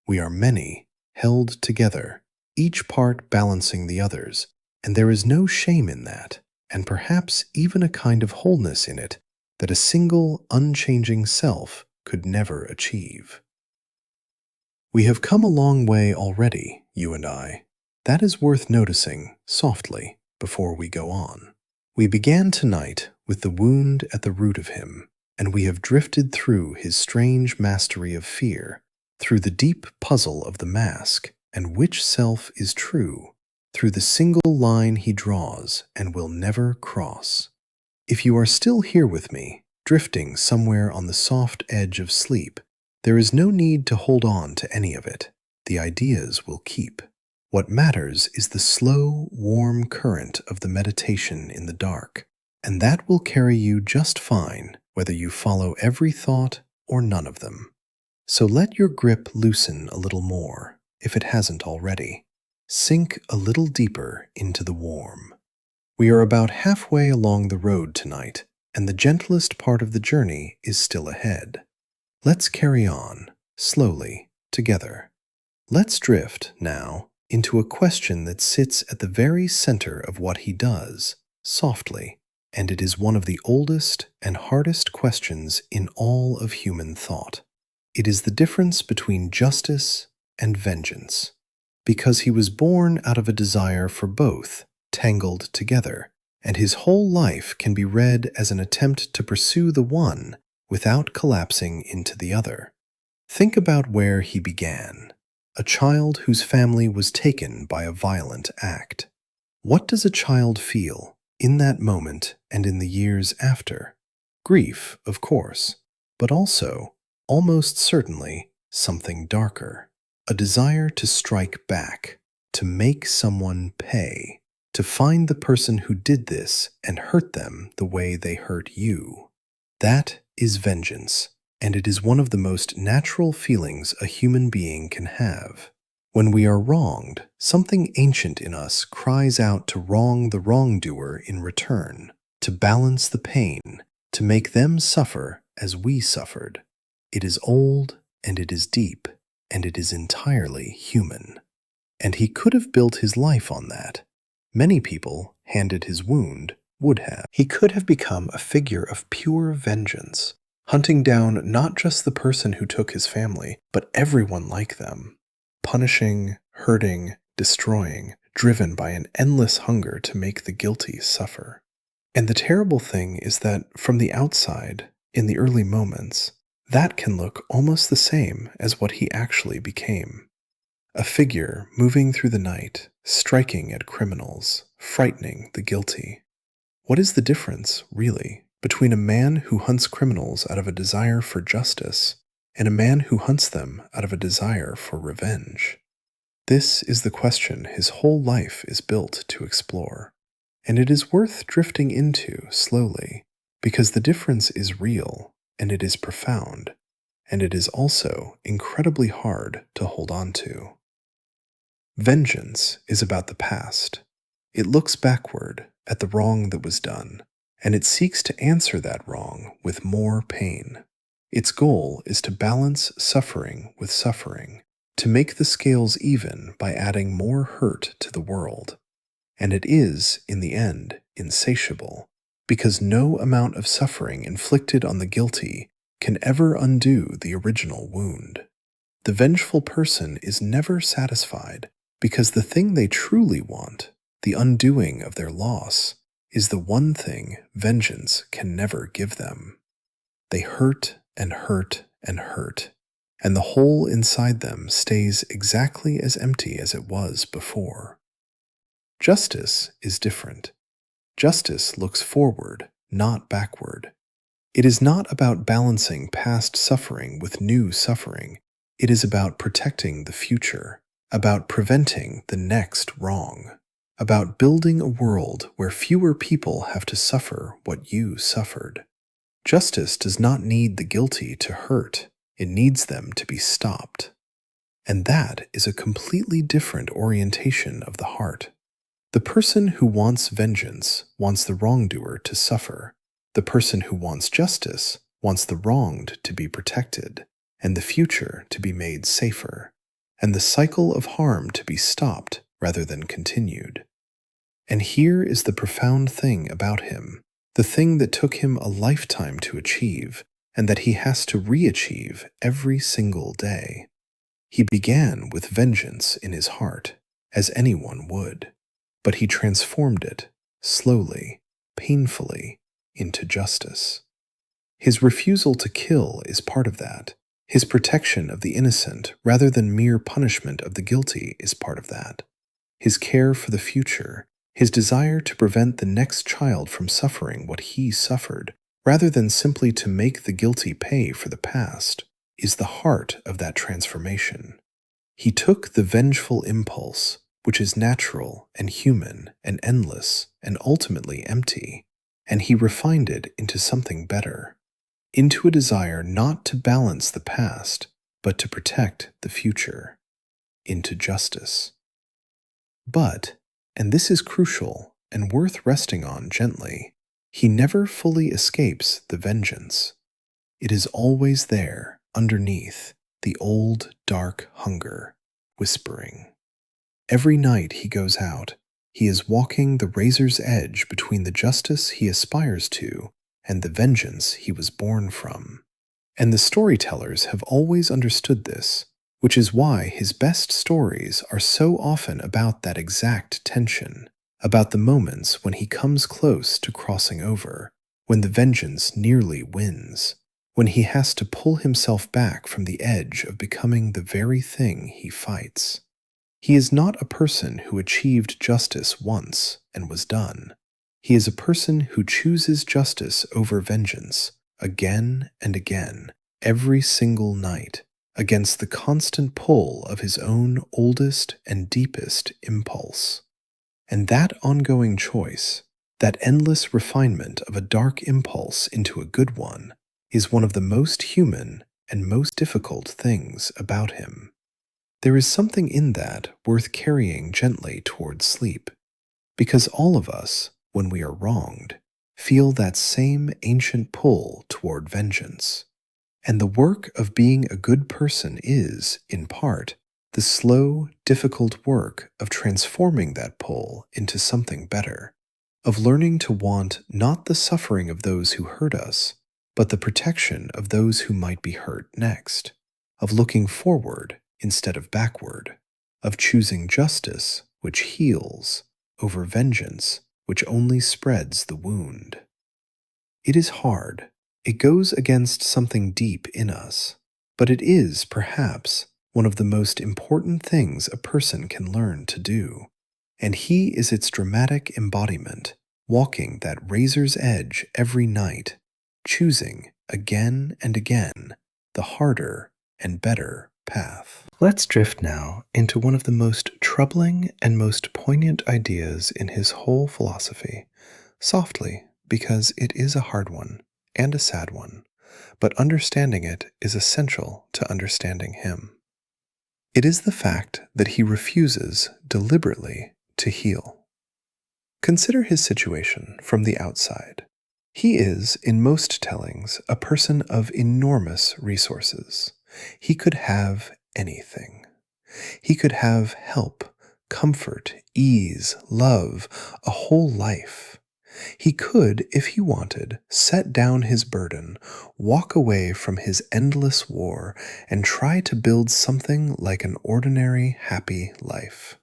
We are many, held together, each part balancing the others, and there is no shame in that, and perhaps even a kind of wholeness in it that a single, unchanging self could never achieve. We have come a long way already, you and I. That is worth noticing, softly, before we go on. We began tonight with the wound at the root of him, and we have drifted through his strange mastery of fear, through the deep puzzle of the mask and which self is true, through the single line he draws and will never cross. If you are still here with me, drifting somewhere on the soft edge of sleep, there is no need to hold on to any of it. The ideas will keep. What matters is the slow, warm current of the meditation in the dark, and that will carry you just fine whether you follow every thought or none of them. So let your grip loosen a little more, if it hasn't already. Sink a little deeper into the warm. We are about halfway along the road tonight, and the gentlest part of the journey is still ahead. Let's carry on, slowly, together. Let's drift, now, into a question that sits at the very center of what he does, softly, and it is one of the oldest and hardest questions in all of human thought. It is the difference between justice and vengeance, because he was born out of a desire for both, tangled together, and his whole life can be read as an attempt to pursue the one without collapsing into the other. Think about where he began, a child whose family was taken by a violent act. What does a child feel in that moment and in the years after? Grief, of course, but also, almost certainly, something darker. A desire to strike back, to make someone pay, to find the person who did this and hurt them the way they hurt you. That is vengeance, and it is one of the most natural feelings a human being can have. When we are wronged, something ancient in us cries out to wrong the wrongdoer in return, to balance the pain, to make them suffer as we suffered. It is old, and it is deep, and it is entirely human. And he could have built his life on that. Many people handed his wound would have. He could have become a figure of pure vengeance, hunting down not just the person who took his family, but everyone like them, punishing, hurting, destroying, driven by an endless hunger to make the guilty suffer. And the terrible thing is that from the outside, in the early moments, that can look almost the same as what he actually became. A figure moving through the night, striking at criminals, frightening the guilty. What is the difference, really, between a man who hunts criminals out of a desire for justice and a man who hunts them out of a desire for revenge? This is the question his whole life is built to explore, and it is worth drifting into slowly, because the difference is real, and it is profound, and it is also incredibly hard to hold on to. Vengeance is about the past. It looks backward at the wrong that was done, and it seeks to answer that wrong with more pain. Its goal is to balance suffering with suffering, to make the scales even by adding more hurt to the world. And it is, in the end, insatiable, because no amount of suffering inflicted on the guilty can ever undo the original wound. The vengeful person is never satisfied, because the thing they truly want, the undoing of their loss, is the one thing vengeance can never give them. They hurt and hurt and hurt, and the hole inside them stays exactly as empty as it was before. Justice is different. Justice looks forward, not backward. It is not about balancing past suffering with new suffering. It is about protecting the future, about preventing the next wrong, about building a world where fewer people have to suffer what you suffered. Justice does not need the guilty to hurt. It needs them to be stopped. And that is a completely different orientation of the heart. The person who wants vengeance wants the wrongdoer to suffer. The person who wants justice wants the wronged to be protected, and the future to be made safer, and the cycle of harm to be stopped rather than continued. And here is the profound thing about him, the thing that took him a lifetime to achieve, and that he has to re-achieve every single day. He began with vengeance in his heart, as anyone would, but he transformed it, slowly, painfully, into justice. His refusal to kill is part of that. His protection of the innocent rather than mere punishment of the guilty is part of that. His care for the future, his desire to prevent the next child from suffering what he suffered, rather than simply to make the guilty pay for the past, is the heart of that transformation. He took the vengeful impulse, which is natural and human and endless and ultimately empty, and he refined it into something better, into a desire not to balance the past, but to protect the future, into justice. But, and this is crucial and worth resting on gently, he never fully escapes the vengeance. It is always there, underneath, the old, dark hunger, whispering. Every night he goes out, he is walking the razor's edge between the justice he aspires to and the vengeance he was born from. And the storytellers have always understood this, which is why his best stories are so often about that exact tension, about the moments when he comes close to crossing over, when the vengeance nearly wins, when he has to pull himself back from the edge of becoming the very thing he fights. He is not a person who achieved justice once and was done. He is a person who chooses justice over vengeance again and again, every single night, against the constant pull of his own oldest and deepest impulse. And that ongoing choice, that endless refinement of a dark impulse into a good one, is one of the most human and most difficult things about him. There is something in that worth carrying gently towards sleep, because all of us, when we are wronged, feel that same ancient pull toward vengeance. And the work of being a good person is, in part, the the slow, difficult work of transforming that pull into something better, of learning to want not the suffering of those who hurt us, but the protection of those who might be hurt next, of looking forward instead of backward, of choosing justice, which heals, over vengeance, which only spreads the wound. It is hard. It goes against something deep in us, but it is, perhaps, one of the most important things a person can learn to do, and he is its dramatic embodiment, walking that razor's edge every night, choosing, again and again, the harder and better path. Let's drift now into one of the most troubling and most poignant ideas in his whole philosophy, softly, because it is a hard one and a sad one, but understanding it is essential to understanding him. It is the fact that he refuses deliberately to heal. Consider his situation from the outside. He is, in most tellings, a person of enormous resources. He could have anything. He could have help, comfort, ease, love, a whole life. He could, if he wanted, set down his burden, walk away from his endless war, and try to build something like an ordinary, happy life.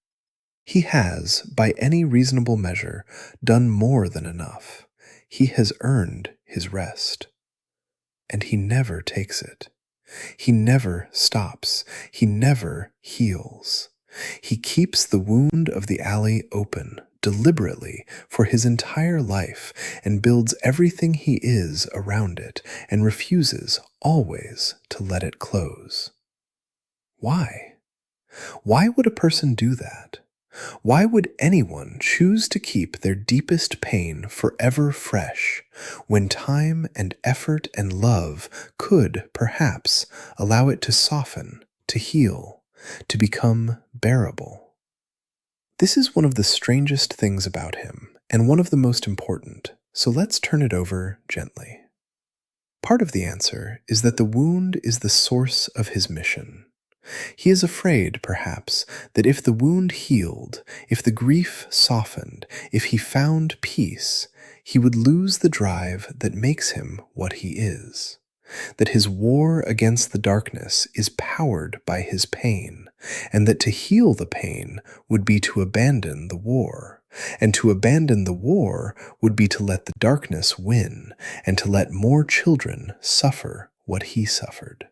He has, by any reasonable measure, done more than enough. He has earned his rest. And he never takes it. He never stops. He never heals. He keeps the wound of the alley open, deliberately, for his entire life, and builds everything he is around it, and refuses always to let it close. Why? Why would a person do that? Why would anyone choose to keep their deepest pain forever fresh, when time and effort and love could, perhaps, allow it to soften, to heal, to become bearable? This is one of the strangest things about him, and one of the most important, so let's turn it over gently. Part of the answer is that the wound is the source of his mission. He is afraid, perhaps, that if the wound healed, if the grief softened, if he found peace, he would lose the drive that makes him what he is. That his war against the darkness is powered by his pain, and that to heal the pain would be to abandon the war, and to abandon the war would be to let the darkness win, and to let more children suffer what he suffered.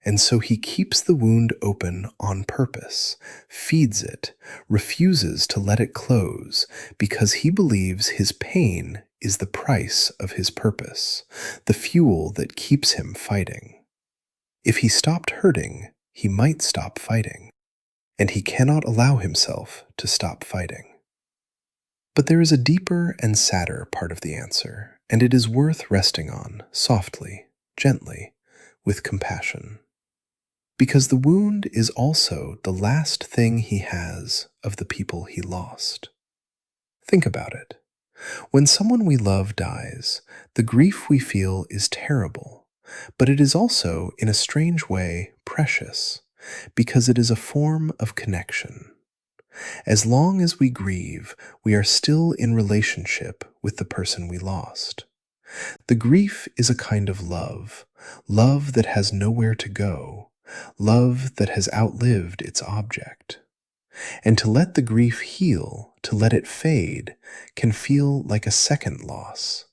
And so he keeps the wound open on purpose, feeds it, refuses to let it close, because he believes his pain is the price of his purpose, the fuel that keeps him fighting. If he stopped hurting, he might stop fighting, and he cannot allow himself to stop fighting. But there is a deeper and sadder part of the answer, and it is worth resting on, softly, gently, with compassion. Because the wound is also the last thing he has of the people he lost. Think about it. When someone we love dies, the grief we feel is terrible, but it is also, in a strange way, precious, because it is a form of connection. As long as we grieve, we are still in relationship with the person we lost. The grief is a kind of love, love that has nowhere to go, love that has outlived its object. And to let the grief heal, to let it fade, can feel like a second loss,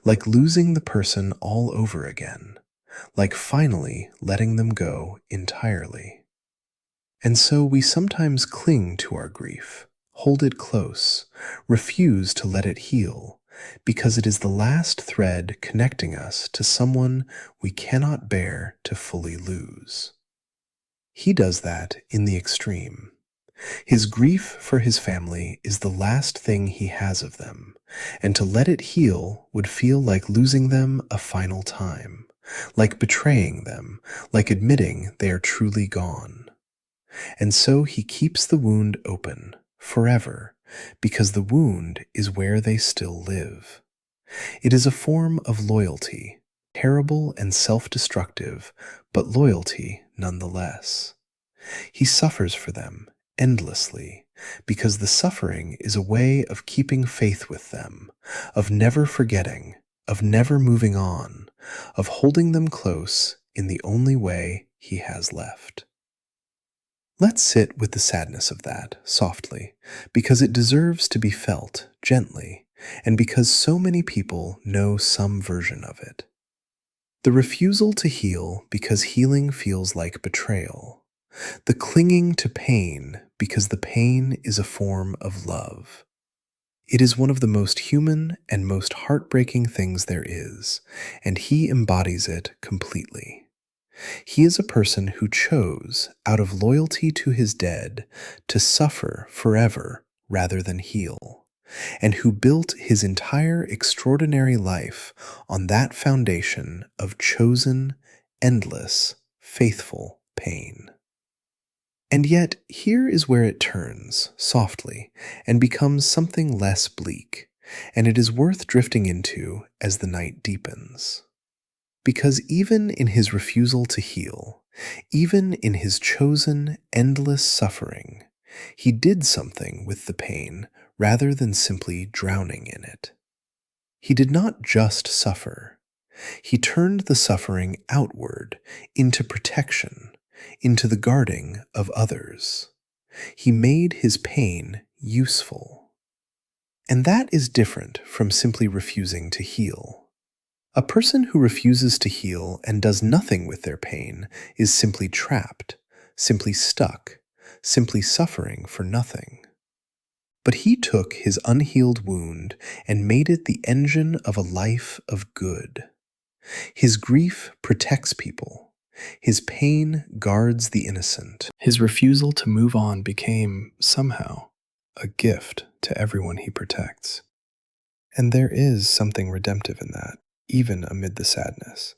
like losing the person all over again, like finally letting them go entirely. And so we sometimes cling to our grief, hold it close, refuse to let it heal, because it is the last thread connecting us to someone we cannot bear to fully lose. He does that in the extreme. His grief for his family is the last thing he has of them, and to let it heal would feel like losing them a final time, like betraying them, like admitting they are truly gone. And so he keeps the wound open, forever, because the wound is where they still live. It is a form of loyalty, terrible and self-destructive, but loyalty nonetheless. He suffers for them endlessly because the suffering is a way of keeping faith with them, of never forgetting, of never moving on, of holding them close in the only way he has left. Let's sit with the sadness of that softly, because it deserves to be felt gently, and because so many people know some version of it. The refusal to heal because healing feels like betrayal. The clinging to pain because the pain is a form of love. It is one of the most human and most heartbreaking things there is, and he embodies it completely. He is a person who chose, out of loyalty to his dead, to suffer forever rather than heal, and who built his entire extraordinary life on that foundation of chosen, endless, faithful pain. And yet, here is where it turns, softly, and becomes something less bleak, and it is worth drifting into as the night deepens. Because even in his refusal to heal, even in his chosen, endless suffering, he did something with the pain rather than simply drowning in it. He did not just suffer. He turned the suffering outward into protection, into the guarding of others. He made his pain useful. And that is different from simply refusing to heal. A person who refuses to heal and does nothing with their pain is simply trapped, simply stuck, simply suffering for nothing. But he took his unhealed wound and made it the engine of a life of good. His grief protects people. His pain guards the innocent. His refusal to move on became, somehow, a gift to everyone he protects. And there is something redemptive in that, even amid the sadness.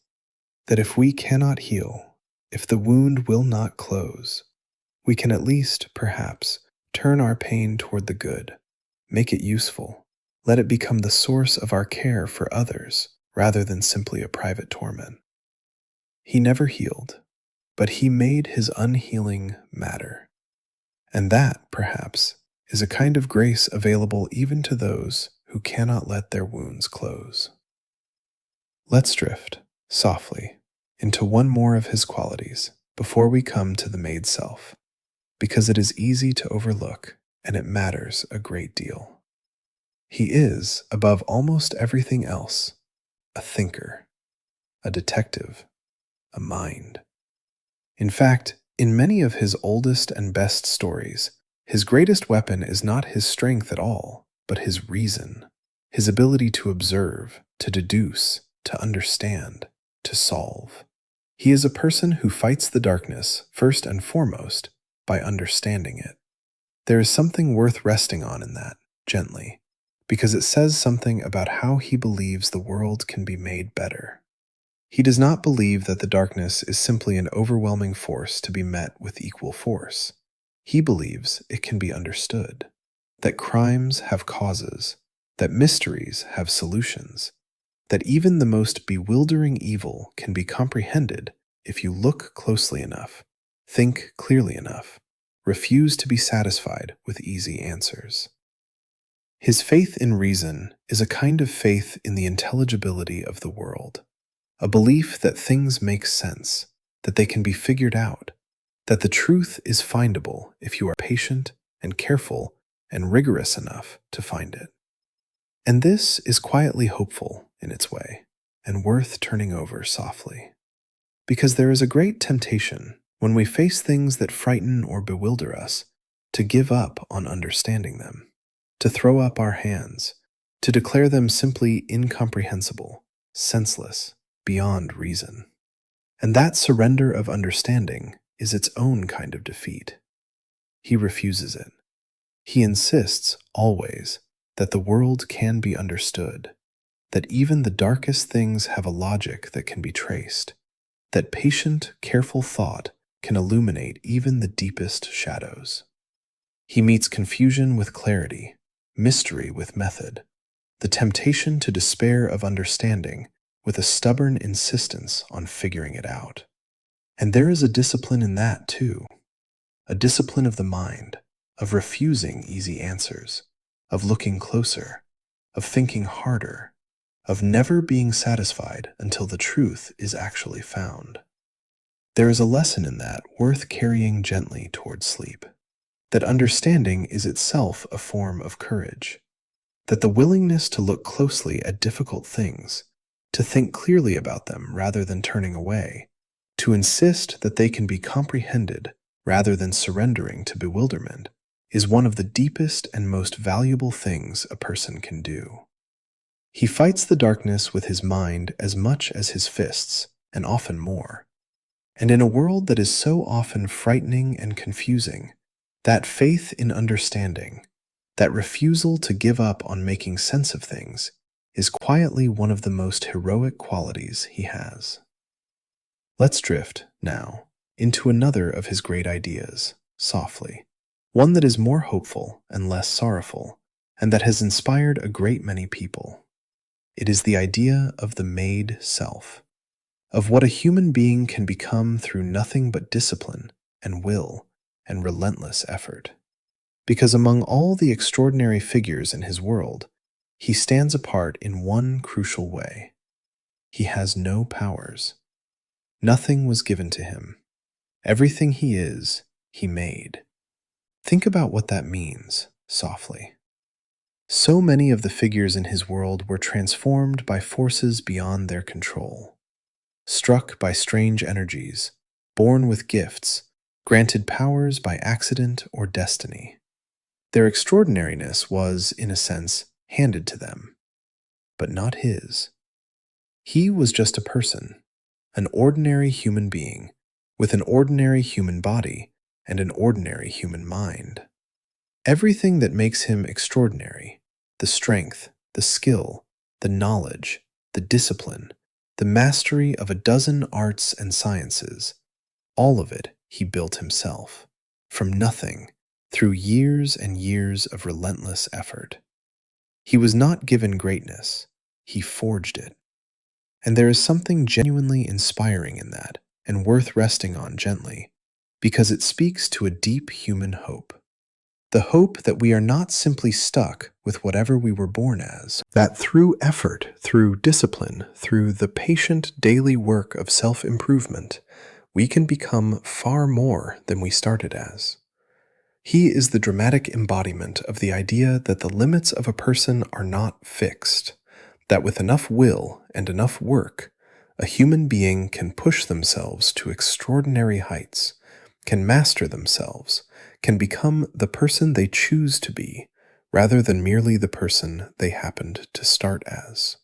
That if we cannot heal, if the wound will not close, we can at least, perhaps, turn our pain toward the good, make it useful, let it become the source of our care for others rather than simply a private torment. He never healed, but he made his unhealing matter. And that, perhaps, is a kind of grace available even to those who cannot let their wounds close. Let's drift, softly, into one more of his qualities before we come to the made self, because it is easy to overlook and it matters a great deal. He is, above almost everything else, a thinker, a detective, a mind. In fact, in many of his oldest and best stories, his greatest weapon is not his strength at all, but his reason, his ability to observe, to deduce, to understand, to solve. He is a person who fights the darkness, first and foremost, by understanding it. There is something worth resting on in that, gently, because it says something about how he believes the world can be made better. He does not believe that the darkness is simply an overwhelming force to be met with equal force. He believes it can be understood, that crimes have causes, that mysteries have solutions, that even the most bewildering evil can be comprehended if you look closely enough, think clearly enough, refuse to be satisfied with easy answers. His faith in reason is a kind of faith in the intelligibility of the world, a belief that things make sense, that they can be figured out, that the truth is findable if you are patient and careful and rigorous enough to find it. And this is quietly hopeful in its way, and worth turning over softly. Because there is a great temptation, when we face things that frighten or bewilder us, to give up on understanding them, to throw up our hands, to declare them simply incomprehensible, senseless, beyond reason. And that surrender of understanding is its own kind of defeat. He refuses it. He insists, always, that the world can be understood, that even the darkest things have a logic that can be traced, that patient, careful thought can illuminate even the deepest shadows. He meets confusion with clarity, mystery with method, the temptation to despair of understanding with a stubborn insistence on figuring it out. And there is a discipline in that, too. a discipline of the mind, of refusing easy answers, of looking closer, of thinking harder, of never being satisfied until the truth is actually found. There is a lesson in that worth carrying gently towards sleep, that understanding is itself a form of courage, that the willingness to look closely at difficult things, to think clearly about them rather than turning away, to insist that they can be comprehended rather than surrendering to bewilderment, is one of the deepest and most valuable things a person can do. He fights the darkness with his mind as much as his fists, and often more. And in a world that is so often frightening and confusing, that faith in understanding, that refusal to give up on making sense of things, is quietly one of the most heroic qualities he has. Let's drift, now, into another of his great ideas, softly, one that is more hopeful and less sorrowful, and that has inspired a great many people. It is the idea of the made self, of what a human being can become through nothing but discipline and will and relentless effort. Because among all the extraordinary figures in his world, he stands apart in one crucial way. He has no powers. Nothing was given to him. Everything he is, he made. Think about what that means, softly. So many of the figures in his world were transformed by forces beyond their control, struck by strange energies, born with gifts, granted powers by accident or destiny. Their extraordinariness was, in a sense, handed to them, but not his. He was just a person, an ordinary human being, with an ordinary human body and an ordinary human mind. Everything that makes him extraordinary, the strength, the skill, the knowledge, the discipline, the mastery of a dozen arts and sciences, all of it he built himself, from nothing, through years and years of relentless effort. He was not given greatness, he forged it. And there is something genuinely inspiring in that, and worth resting on gently, because it speaks to a deep human hope. The hope that we are not simply stuck with whatever we were born as, that through effort, through discipline, through the patient daily work of self-improvement, we can become far more than we started as. He is the dramatic embodiment of the idea that the limits of a person are not fixed, that with enough will and enough work, a human being can push themselves to extraordinary heights, can master themselves, can become the person they choose to be, rather than merely the person they happened to start as.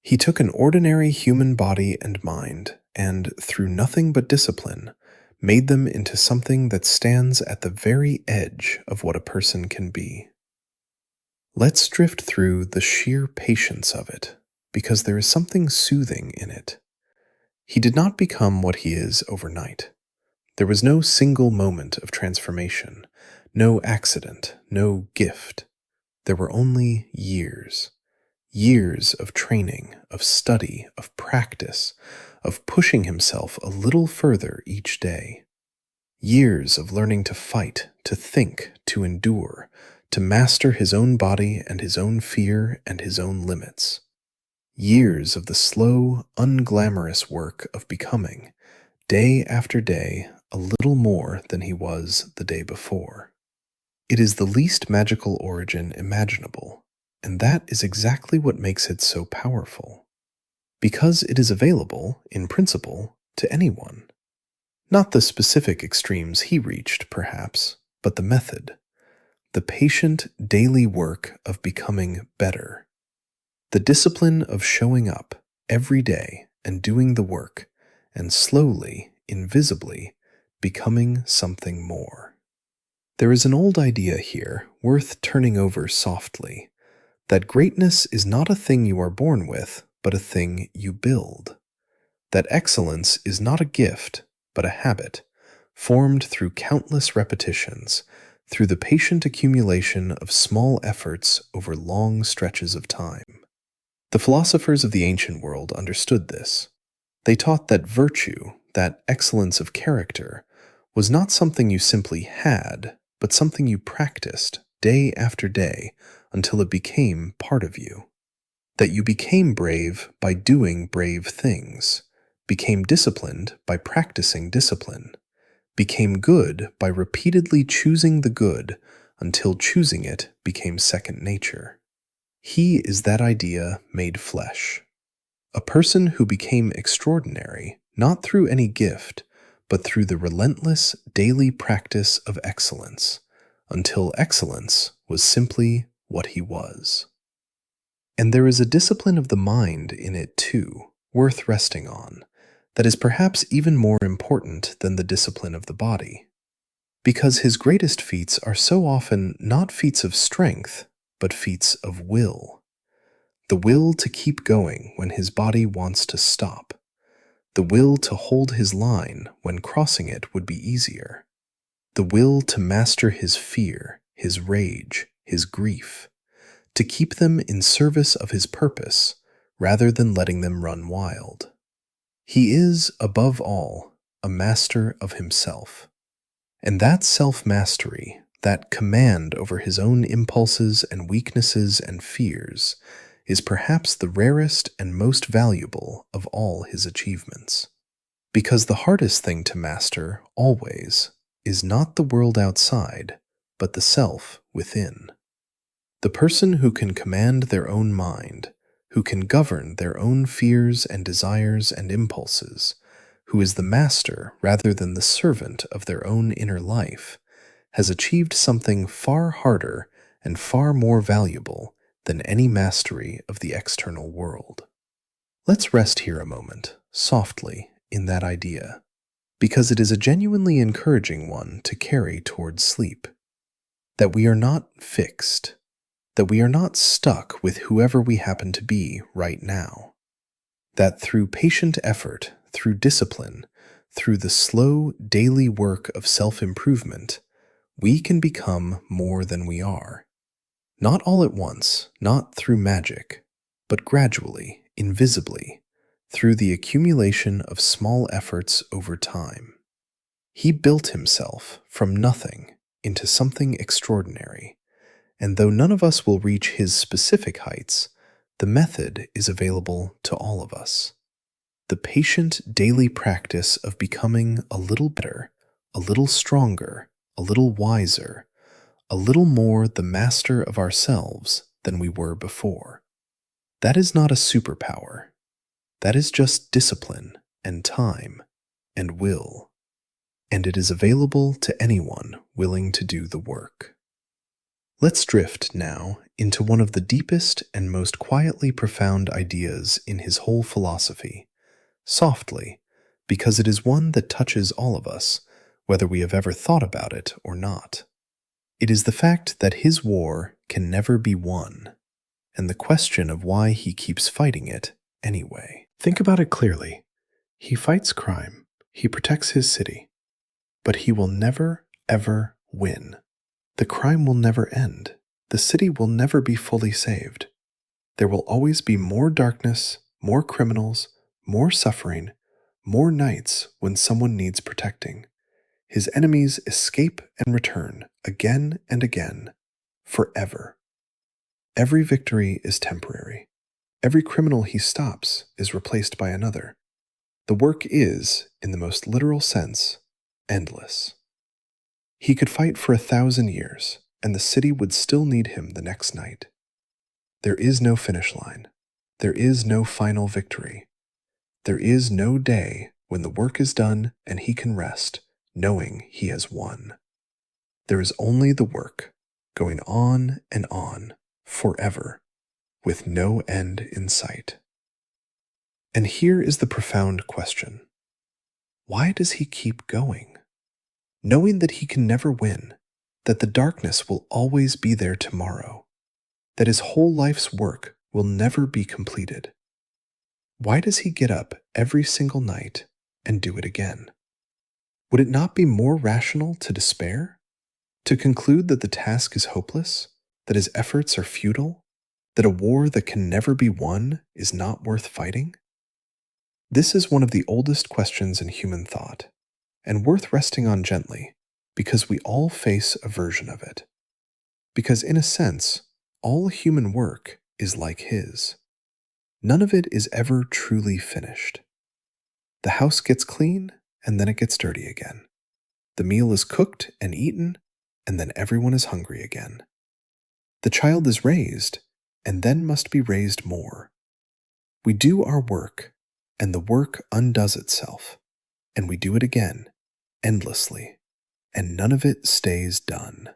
He took an ordinary human body and mind, and, through nothing but discipline, made them into something that stands at the very edge of what a person can be. Let's drift through the sheer patience of it, because there is something soothing in it. He did not become what he is overnight. There was no single moment of transformation, no accident, no gift. There were only years. Years of training, of study, of practice, of pushing himself a little further each day. Years of learning to fight, to think, to endure, to master his own body and his own fear and his own limits. Years of the slow, unglamorous work of becoming, day after day, a little more than he was the day before. It is the least magical origin imaginable, and that is exactly what makes it so powerful. Because it is available, in principle, to anyone. Not the specific extremes he reached, perhaps, but the method. The patient daily work of becoming better. The discipline of showing up every day and doing the work, and slowly, invisibly, becoming something more. There is an old idea here worth turning over softly, that greatness is not a thing you are born with, but a thing you build. That excellence is not a gift, but a habit, formed through countless repetitions, through the patient accumulation of small efforts over long stretches of time. The philosophers of the ancient world understood this. They taught that virtue, that excellence of character, was not something you simply had, but something you practiced day after day until it became part of you. That you became brave by doing brave things, became disciplined by practicing discipline, became good by repeatedly choosing the good until choosing it became second nature. He is that idea made flesh. A person who became extraordinary not through any gift, but through the relentless daily practice of excellence, until excellence was simply what he was. And there is a discipline of the mind in it too, worth resting on, that is perhaps even more important than the discipline of the body. Because his greatest feats are so often not feats of strength, but feats of will. The will to keep going when his body wants to stop. The will to hold his line when crossing it would be easier. The will to master his fear, his rage, his grief. To keep them in service of his purpose, rather than letting them run wild. He is, above all, a master of himself. And that self-mastery, that command over his own impulses and weaknesses and fears, is perhaps the rarest and most valuable of all his achievements. Because the hardest thing to master, always, is not the world outside, but the self within. The person who can command their own mind, who can govern their own fears and desires and impulses, who is the master rather than the servant of their own inner life, has achieved something far harder and far more valuable than any mastery of the external world. Let's rest here a moment, softly, in that idea, because it is a genuinely encouraging one to carry towards sleep. That we are not fixed, that we are not stuck with whoever we happen to be right now. That through patient effort, through discipline, through the slow daily work of self-improvement, we can become more than we are. Not all at once, not through magic, but gradually, invisibly, through the accumulation of small efforts over time. He built himself from nothing into something extraordinary, and though none of us will reach his specific heights, the method is available to all of us. The patient daily practice of becoming a little better, a little stronger, a little wiser, a little more the master of ourselves than we were before. That is not a superpower. That is just discipline and time and will. And it is available to anyone willing to do the work. Let's drift now into one of the deepest and most quietly profound ideas in his whole philosophy, softly, because it is one that touches all of us, whether we have ever thought about it or not. It is the fact that his war can never be won, and the question of why he keeps fighting it anyway. Think about it clearly. He fights crime, he protects his city, but he will never, ever win. The crime will never end. The city will never be fully saved. There will always be more darkness, more criminals, more suffering, more nights when someone needs protecting. His enemies escape and return again and again, forever. Every victory is temporary. Every criminal he stops is replaced by another. The work is, in the most literal sense, endless. He could fight for 1,000 years, and the city would still need him the next night. There is no finish line. There is no final victory. There is no day when the work is done and he can rest, knowing he has won. There is only the work, going on and on, forever, with no end in sight. And here is the profound question. Why does he keep going? Knowing that he can never win, that the darkness will always be there tomorrow, that his whole life's work will never be completed. Why does he get up every single night and do it again? Would it not be more rational to despair? To conclude that the task is hopeless, that his efforts are futile, that a war that can never be won is not worth fighting? This is one of the oldest questions in human thought, and worth resting on gently, because we all face a version of it. Because in a sense, all human work is like his. None of it is ever truly finished. The house gets clean, and then it gets dirty again. The meal is cooked and eaten, and then everyone is hungry again. The child is raised, and then must be raised more. We do our work, and the work undoes itself, and we do it again, endlessly, and none of it stays done.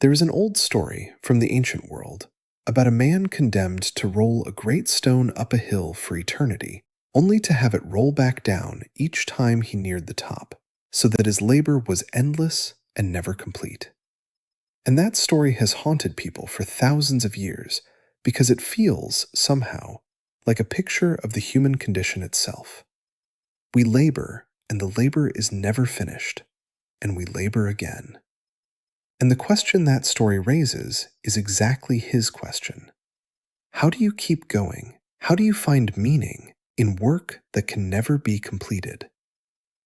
There is an old story from the ancient world about a man condemned to roll a great stone up a hill for eternity, only to have it roll back down each time he neared the top, so that his labor was endless and never complete. And that story has haunted people for thousands of years because it feels, somehow, like a picture of the human condition itself. We labor, and the labor is never finished, and we labor again. And the question that story raises is exactly his question. How do you keep going? How do you find meaning in work that can never be completed?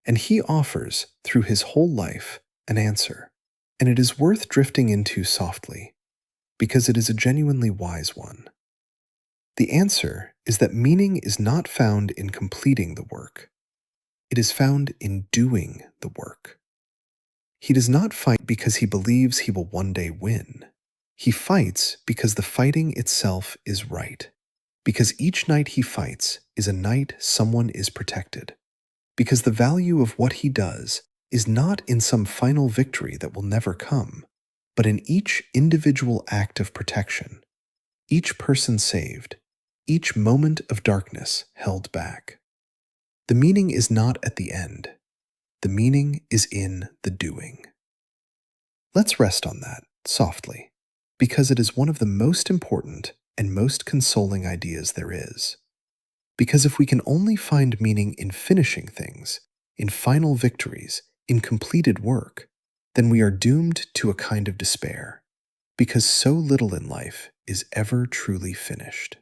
And he offers, through his whole life, an answer, and it is worth drifting into softly, because it is a genuinely wise one. The answer is that meaning is not found in completing the work. It is found in doing the work. He does not fight because he believes he will one day win. He fights because the fighting itself is right, because each night he fights is a night someone is protected, because the value of what he does is not in some final victory that will never come, but in each individual act of protection, each person saved, each moment of darkness held back. The meaning is not at the end. The meaning is in the doing. Let's rest on that, softly, because it is one of the most important and most consoling ideas there is. Because if we can only find meaning in finishing things, in final victories, in completed work, then we are doomed to a kind of despair, because so little in life is ever truly finished.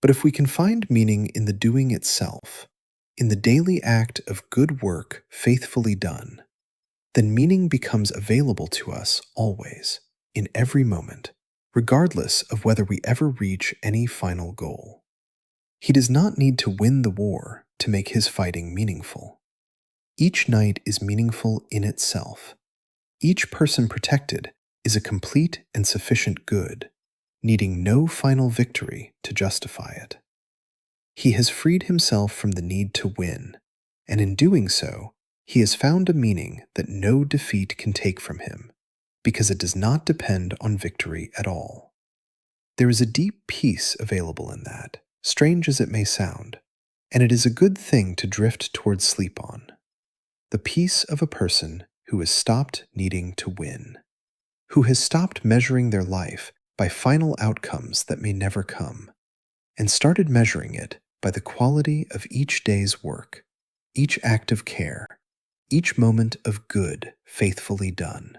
But if we can find meaning in the doing itself, in the daily act of good work faithfully done, then meaning becomes available to us always, in every moment, regardless of whether we ever reach any final goal. He does not need to win the war to make his fighting meaningful. Each night is meaningful in itself. Each person protected is a complete and sufficient good, needing no final victory to justify it. He has freed himself from the need to win, and in doing so, he has found a meaning that no defeat can take from him, because it does not depend on victory at all. There is a deep peace available in that, strange as it may sound, and it is a good thing to drift towards sleep on. The peace of a person who has stopped needing to win, who has stopped measuring their life by final outcomes that may never come, and started measuring it by the quality of each day's work, each act of care, each moment of good faithfully done.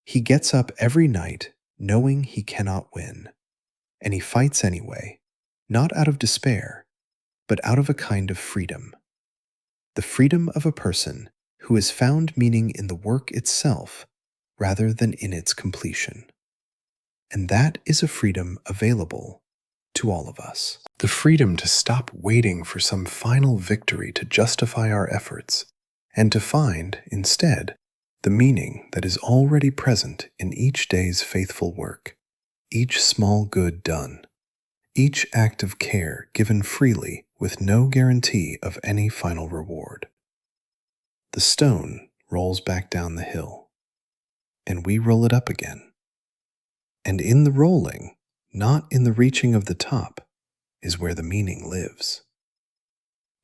He gets up every night knowing he cannot win, and he fights anyway, not out of despair, but out of a kind of freedom. The freedom of a person who has found meaning in the work itself rather than in its completion. And that is a freedom available to all of us. The freedom to stop waiting for some final victory to justify our efforts, and to find, instead, the meaning that is already present in each day's faithful work, each small good done, each act of care given freely with no guarantee of any final reward. The stone rolls back down the hill, and we roll it up again. And in the rolling, not in the reaching of the top, is where the meaning lives.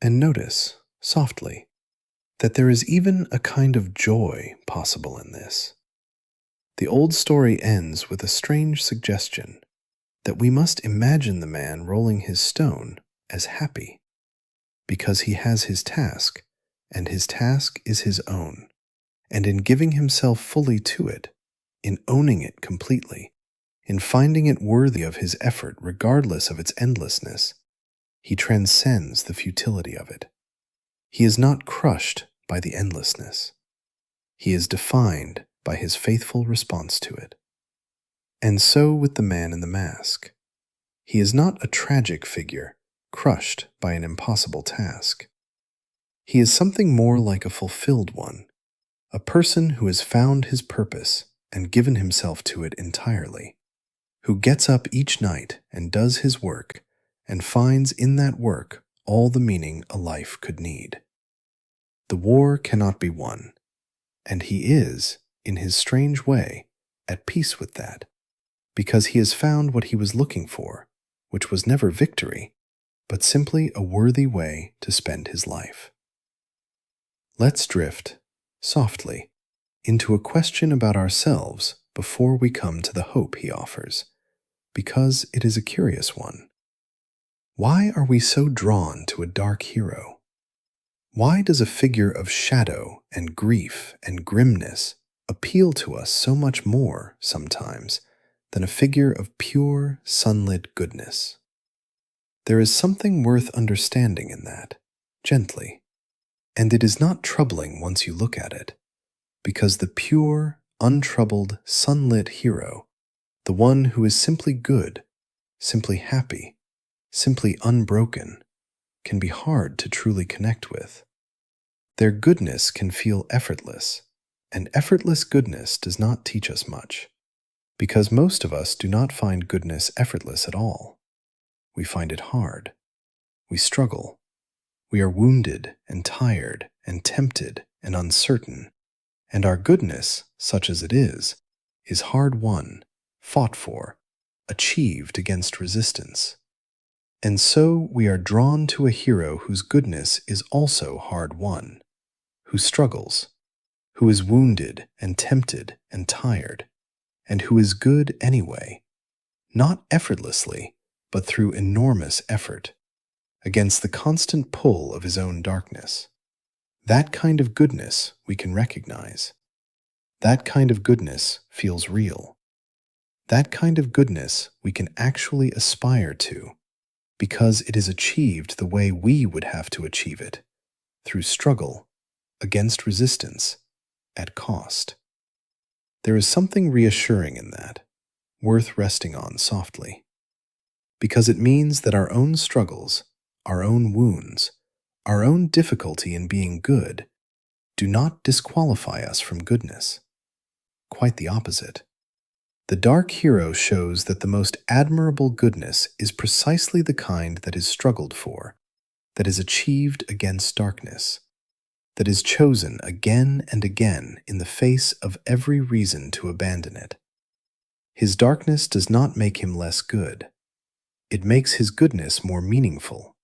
And notice, softly, that there is even a kind of joy possible in this. The old story ends with a strange suggestion that we must imagine the man rolling his stone as happy, because he has his task, and his task is his own, and in giving himself fully to it, in owning it completely, in finding it worthy of his effort regardless of its endlessness, he transcends the futility of it. He is not crushed by the endlessness. He is defined by his faithful response to it. And so with the man in the mask. He is not a tragic figure, crushed by an impossible task. He is something more like a fulfilled one, a person who has found his purpose and given himself to it entirely, who gets up each night and does his work and finds in that work all the meaning a life could need. The war cannot be won, and he is, in his strange way, at peace with that, because he has found what he was looking for, which was never victory, but simply a worthy way to spend his life. Let's drift, softly, into a question about ourselves before we come to the hope he offers, because it is a curious one. Why are we so drawn to a dark hero? Why does a figure of shadow and grief and grimness appeal to us so much more, sometimes, than a figure of pure, sunlit goodness? There is something worth understanding in that, gently, and it is not troubling once you look at it, because the pure, untroubled, sunlit hero, the one who is simply good, simply happy, simply unbroken, can be hard to truly connect with. Their goodness can feel effortless, and effortless goodness does not teach us much, because most of us do not find goodness effortless at all. We find it hard. We struggle. We are wounded and tired and tempted and uncertain, and our goodness, such as it is hard won, fought for, achieved against resistance. And so we are drawn to a hero whose goodness is also hard won, who struggles, who is wounded and tempted and tired, and who is good anyway, not effortlessly, but through enormous effort, against the constant pull of his own darkness. That kind of goodness we can recognize. That kind of goodness feels real. That kind of goodness we can actually aspire to, because it is achieved the way we would have to achieve it, through struggle, against resistance, at cost. There is something reassuring in that, worth resting on softly, because it means that our own struggles, our own wounds, our own difficulty in being good, do not disqualify us from goodness. Quite the opposite. The dark hero shows that the most admirable goodness is precisely the kind that is struggled for, that is achieved against darkness, that is chosen again and again in the face of every reason to abandon it. His darkness does not make him less good. It makes his goodness more meaningful,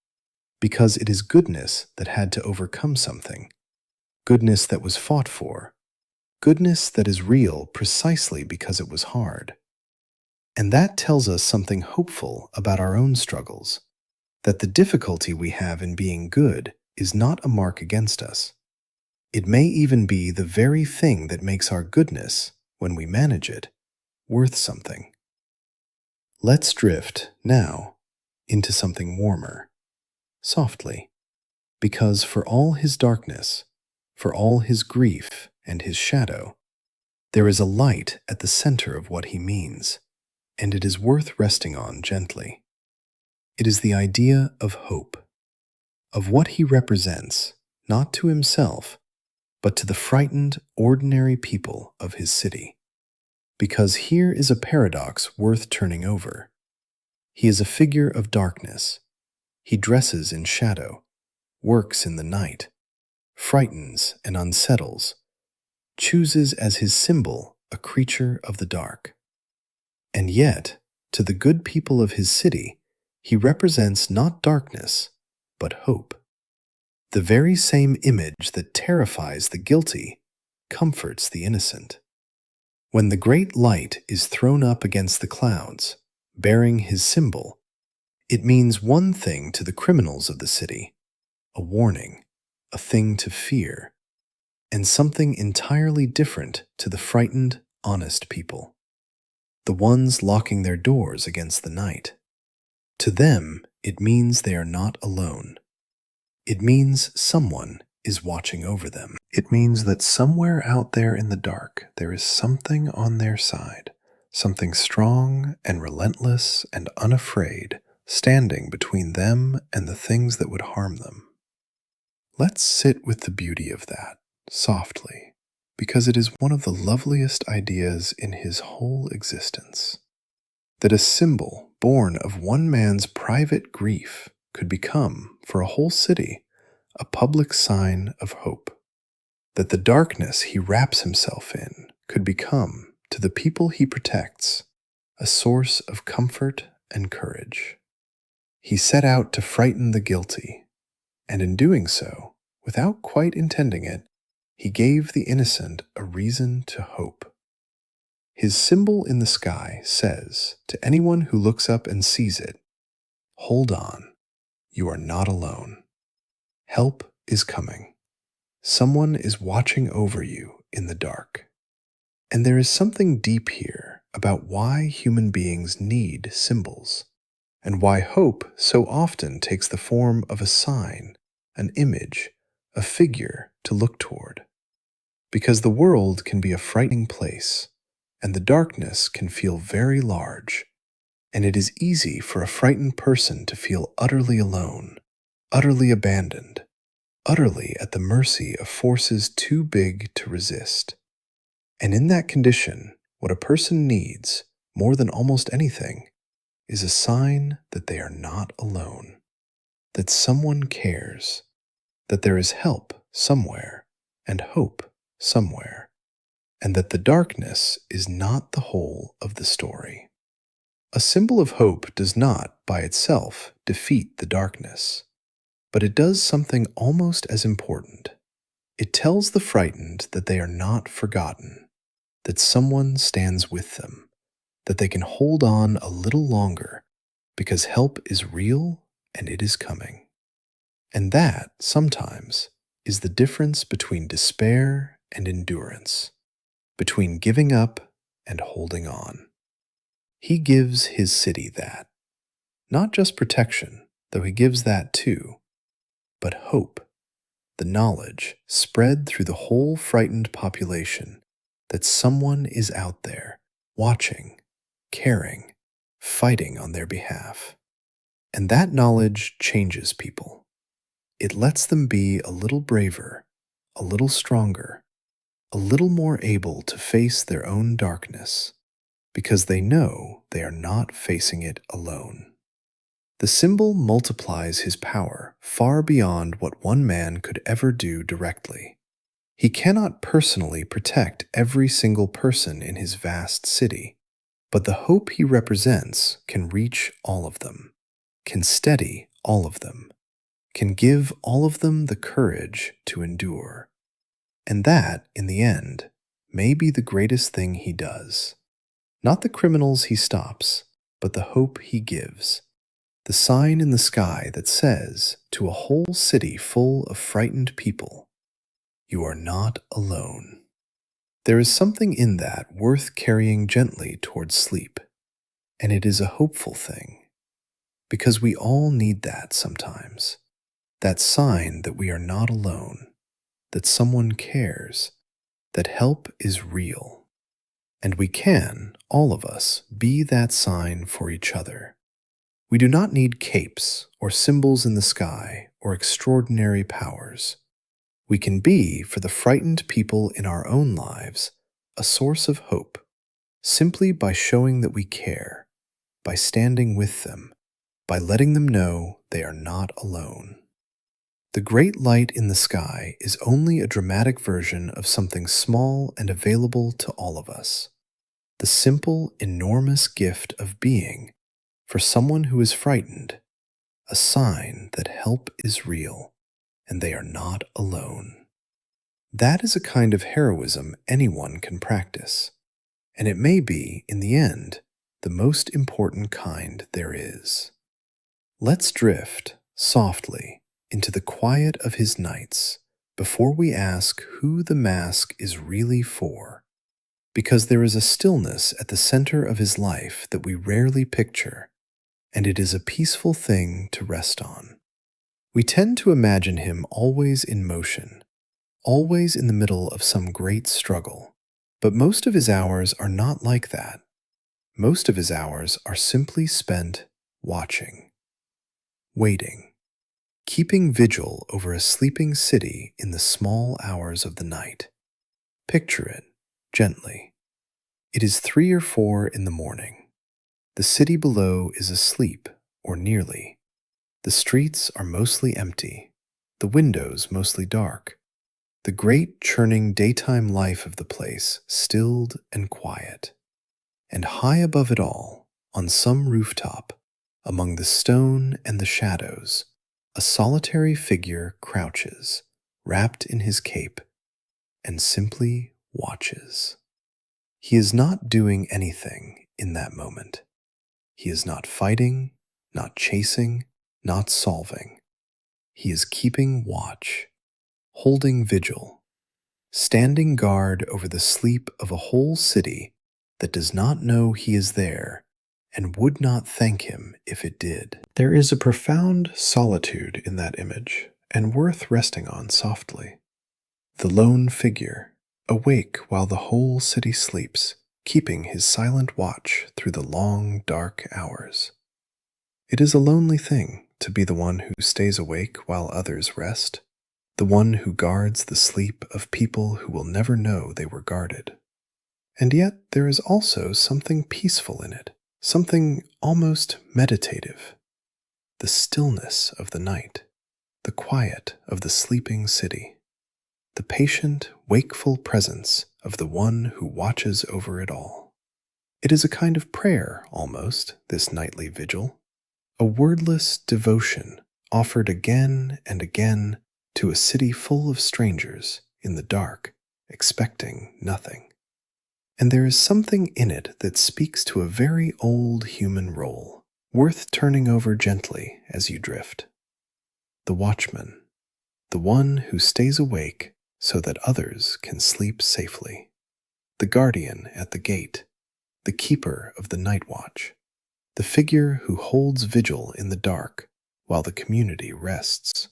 because it is goodness that had to overcome something, goodness that was fought for, goodness that is real precisely because it was hard. And that tells us something hopeful about our own struggles, that the difficulty we have in being good is not a mark against us. It may even be the very thing that makes our goodness, when we manage it, worth something. Let's drift, now, into something warmer, softly, because for all his darkness, for all his grief and his shadow, there is a light at the center of what he means, and it is worth resting on gently. It is the idea of hope, of what he represents, not to himself, but to the frightened, ordinary people of his city. Because here is a paradox worth turning over. He is a figure of darkness. He dresses in shadow, works in the night, frightens and unsettles, chooses as his symbol a creature of the dark. And yet, to the good people of his city, he represents not darkness, but hope. The very same image that terrifies the guilty comforts the innocent. When the great light is thrown up against the clouds, bearing his symbol, it means one thing to the criminals of the city, a warning, a thing to fear, and something entirely different to the frightened, honest people, the ones locking their doors against the night. To them, it means they are not alone. It means someone, is watching over them. It means that somewhere out there in the dark, there is something on their side, something strong and relentless and unafraid, standing between them and the things that would harm them. Let's sit with the beauty of that, softly, because it is one of the loveliest ideas in his whole existence. That a symbol born of one man's private grief could become, for a whole city, a public sign of hope. That the darkness he wraps himself in could become, to the people he protects, a source of comfort and courage. He set out to frighten the guilty, and in doing so, without quite intending it, he gave the innocent a reason to hope. His symbol in the sky says to anyone who looks up and sees it, "Hold on, you are not alone. Help is coming. Someone is watching over you in the dark." And there is something deep here about why human beings need symbols, and why hope so often takes the form of a sign, an image, a figure to look toward. Because the world can be a frightening place, and the darkness can feel very large, and it is easy for a frightened person to feel utterly alone, utterly abandoned, utterly at the mercy of forces too big to resist. And in that condition, what a person needs, more than almost anything, is a sign that they are not alone, that someone cares, that there is help somewhere and hope somewhere, and that the darkness is not the whole of the story. A symbol of hope does not, by itself, defeat the darkness, but it does something almost as important. It tells the frightened that they are not forgotten, that someone stands with them, that they can hold on a little longer because help is real and it is coming. And that, sometimes, is the difference between despair and endurance, between giving up and holding on. He gives his city that. Not just protection, though he gives that too, but hope, the knowledge spread through the whole frightened population that someone is out there, watching, caring, fighting on their behalf. And that knowledge changes people. It lets them be a little braver, a little stronger, a little more able to face their own darkness, because they know they are not facing it alone. The symbol multiplies his power far beyond what one man could ever do directly. He cannot personally protect every single person in his vast city, but the hope he represents can reach all of them, can steady all of them, can give all of them the courage to endure. And that, in the end, may be the greatest thing he does. Not the criminals he stops, but the hope he gives. The sign in the sky that says to a whole city full of frightened people, "You are not alone." There is something in that worth carrying gently towards sleep, and it is a hopeful thing, because we all need that sometimes, that sign that we are not alone, that someone cares, that help is real. And we can, all of us, be that sign for each other. We do not need capes or symbols in the sky or extraordinary powers. We can be, for the frightened people in our own lives, a source of hope, simply by showing that we care, by standing with them, by letting them know they are not alone. The great light in the sky is only a dramatic version of something small and available to all of us. The simple, enormous gift of being, for someone who is frightened, a sign that help is real and they are not alone. That is a kind of heroism anyone can practice, and it may be, in the end, the most important kind there is. Let's drift, softly, into the quiet of his nights before we ask who the mask is really for, because there is a stillness at the center of his life that we rarely picture, and it is a peaceful thing to rest on. We tend to imagine him always in motion, always in the middle of some great struggle. But most of his hours are not like that. Most of his hours are simply spent watching, waiting, keeping vigil over a sleeping city in the small hours of the night. Picture it gently. It is 3 or 4 in the morning. The city below is asleep, or nearly. The streets are mostly empty, the windows mostly dark, the great churning daytime life of the place stilled and quiet. And high above it all, on some rooftop, among the stone and the shadows, a solitary figure crouches, wrapped in his cape, and simply watches. He is not doing anything in that moment. He is not fighting, not chasing, not solving. He is keeping watch, holding vigil, standing guard over the sleep of a whole city that does not know he is there and would not thank him if it did. There is a profound solitude in that image, and worth resting on softly. The lone figure, awake while the whole city sleeps, keeping his silent watch through the long, dark hours. It is a lonely thing to be the one who stays awake while others rest, the one who guards the sleep of people who will never know they were guarded. And yet there is also something peaceful in it, something almost meditative. The stillness of the night, the quiet of the sleeping city, the patient, wakeful presence of the one who watches over it all. It is a kind of prayer, almost, this nightly vigil, a wordless devotion offered again and again to a city full of strangers in the dark, expecting nothing. And there is something in it that speaks to a very old human role, worth turning over gently as you drift. The watchman, the one who stays awake so that others can sleep safely. The guardian at the gate, the keeper of the night watch, the figure who holds vigil in the dark while the community rests.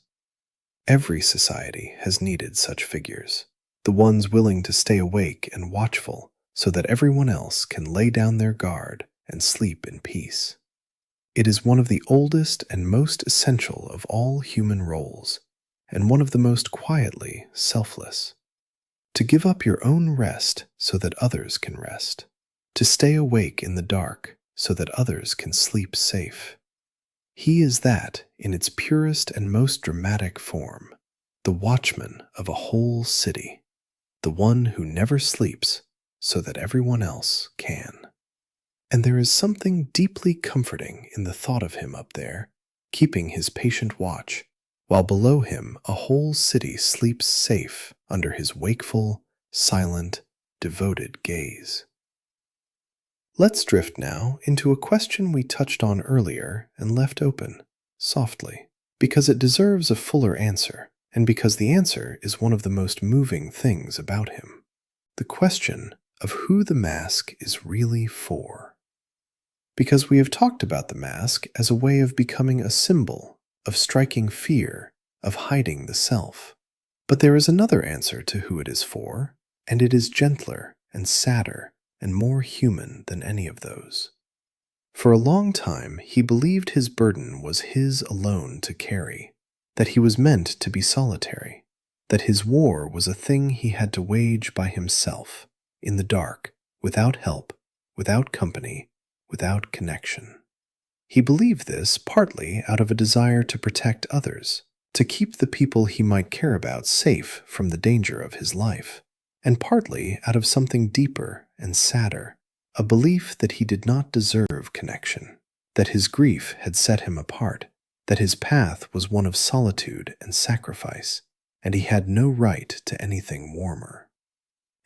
Every society has needed such figures, the ones willing to stay awake and watchful so that everyone else can lay down their guard and sleep in peace. It is one of the oldest and most essential of all human roles, and one of the most quietly selfless. To give up your own rest so that others can rest, to stay awake in the dark so that others can sleep safe. He is that in its purest and most dramatic form, the watchman of a whole city, the one who never sleeps so that everyone else can. And there is something deeply comforting in the thought of him up there, keeping his patient watch, while below him a whole city sleeps safe under his wakeful, silent, devoted gaze. Let's drift now into a question we touched on earlier and left open, softly, because it deserves a fuller answer, and because the answer is one of the most moving things about him. The question of who the mask is really for. Because we have talked about the mask as a way of becoming a symbol, of striking fear, of hiding the self. But there is another answer to who it is for, and it is gentler and sadder and more human than any of those. For a long time, he believed his burden was his alone to carry, that he was meant to be solitary, that his war was a thing he had to wage by himself, in the dark, without help, without company, without connection. He believed this partly out of a desire to protect others, to keep the people he might care about safe from the danger of his life, and partly out of something deeper and sadder, a belief that he did not deserve connection, that his grief had set him apart, that his path was one of solitude and sacrifice, and he had no right to anything warmer.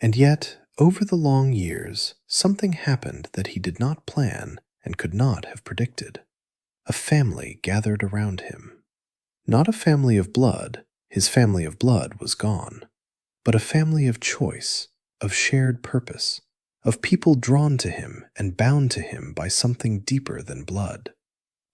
And yet, over the long years, something happened that he did not plan and could not have predicted. A family gathered around him. Not a family of blood, his family of blood was gone, but a family of choice, of shared purpose, of people drawn to him and bound to him by something deeper than blood.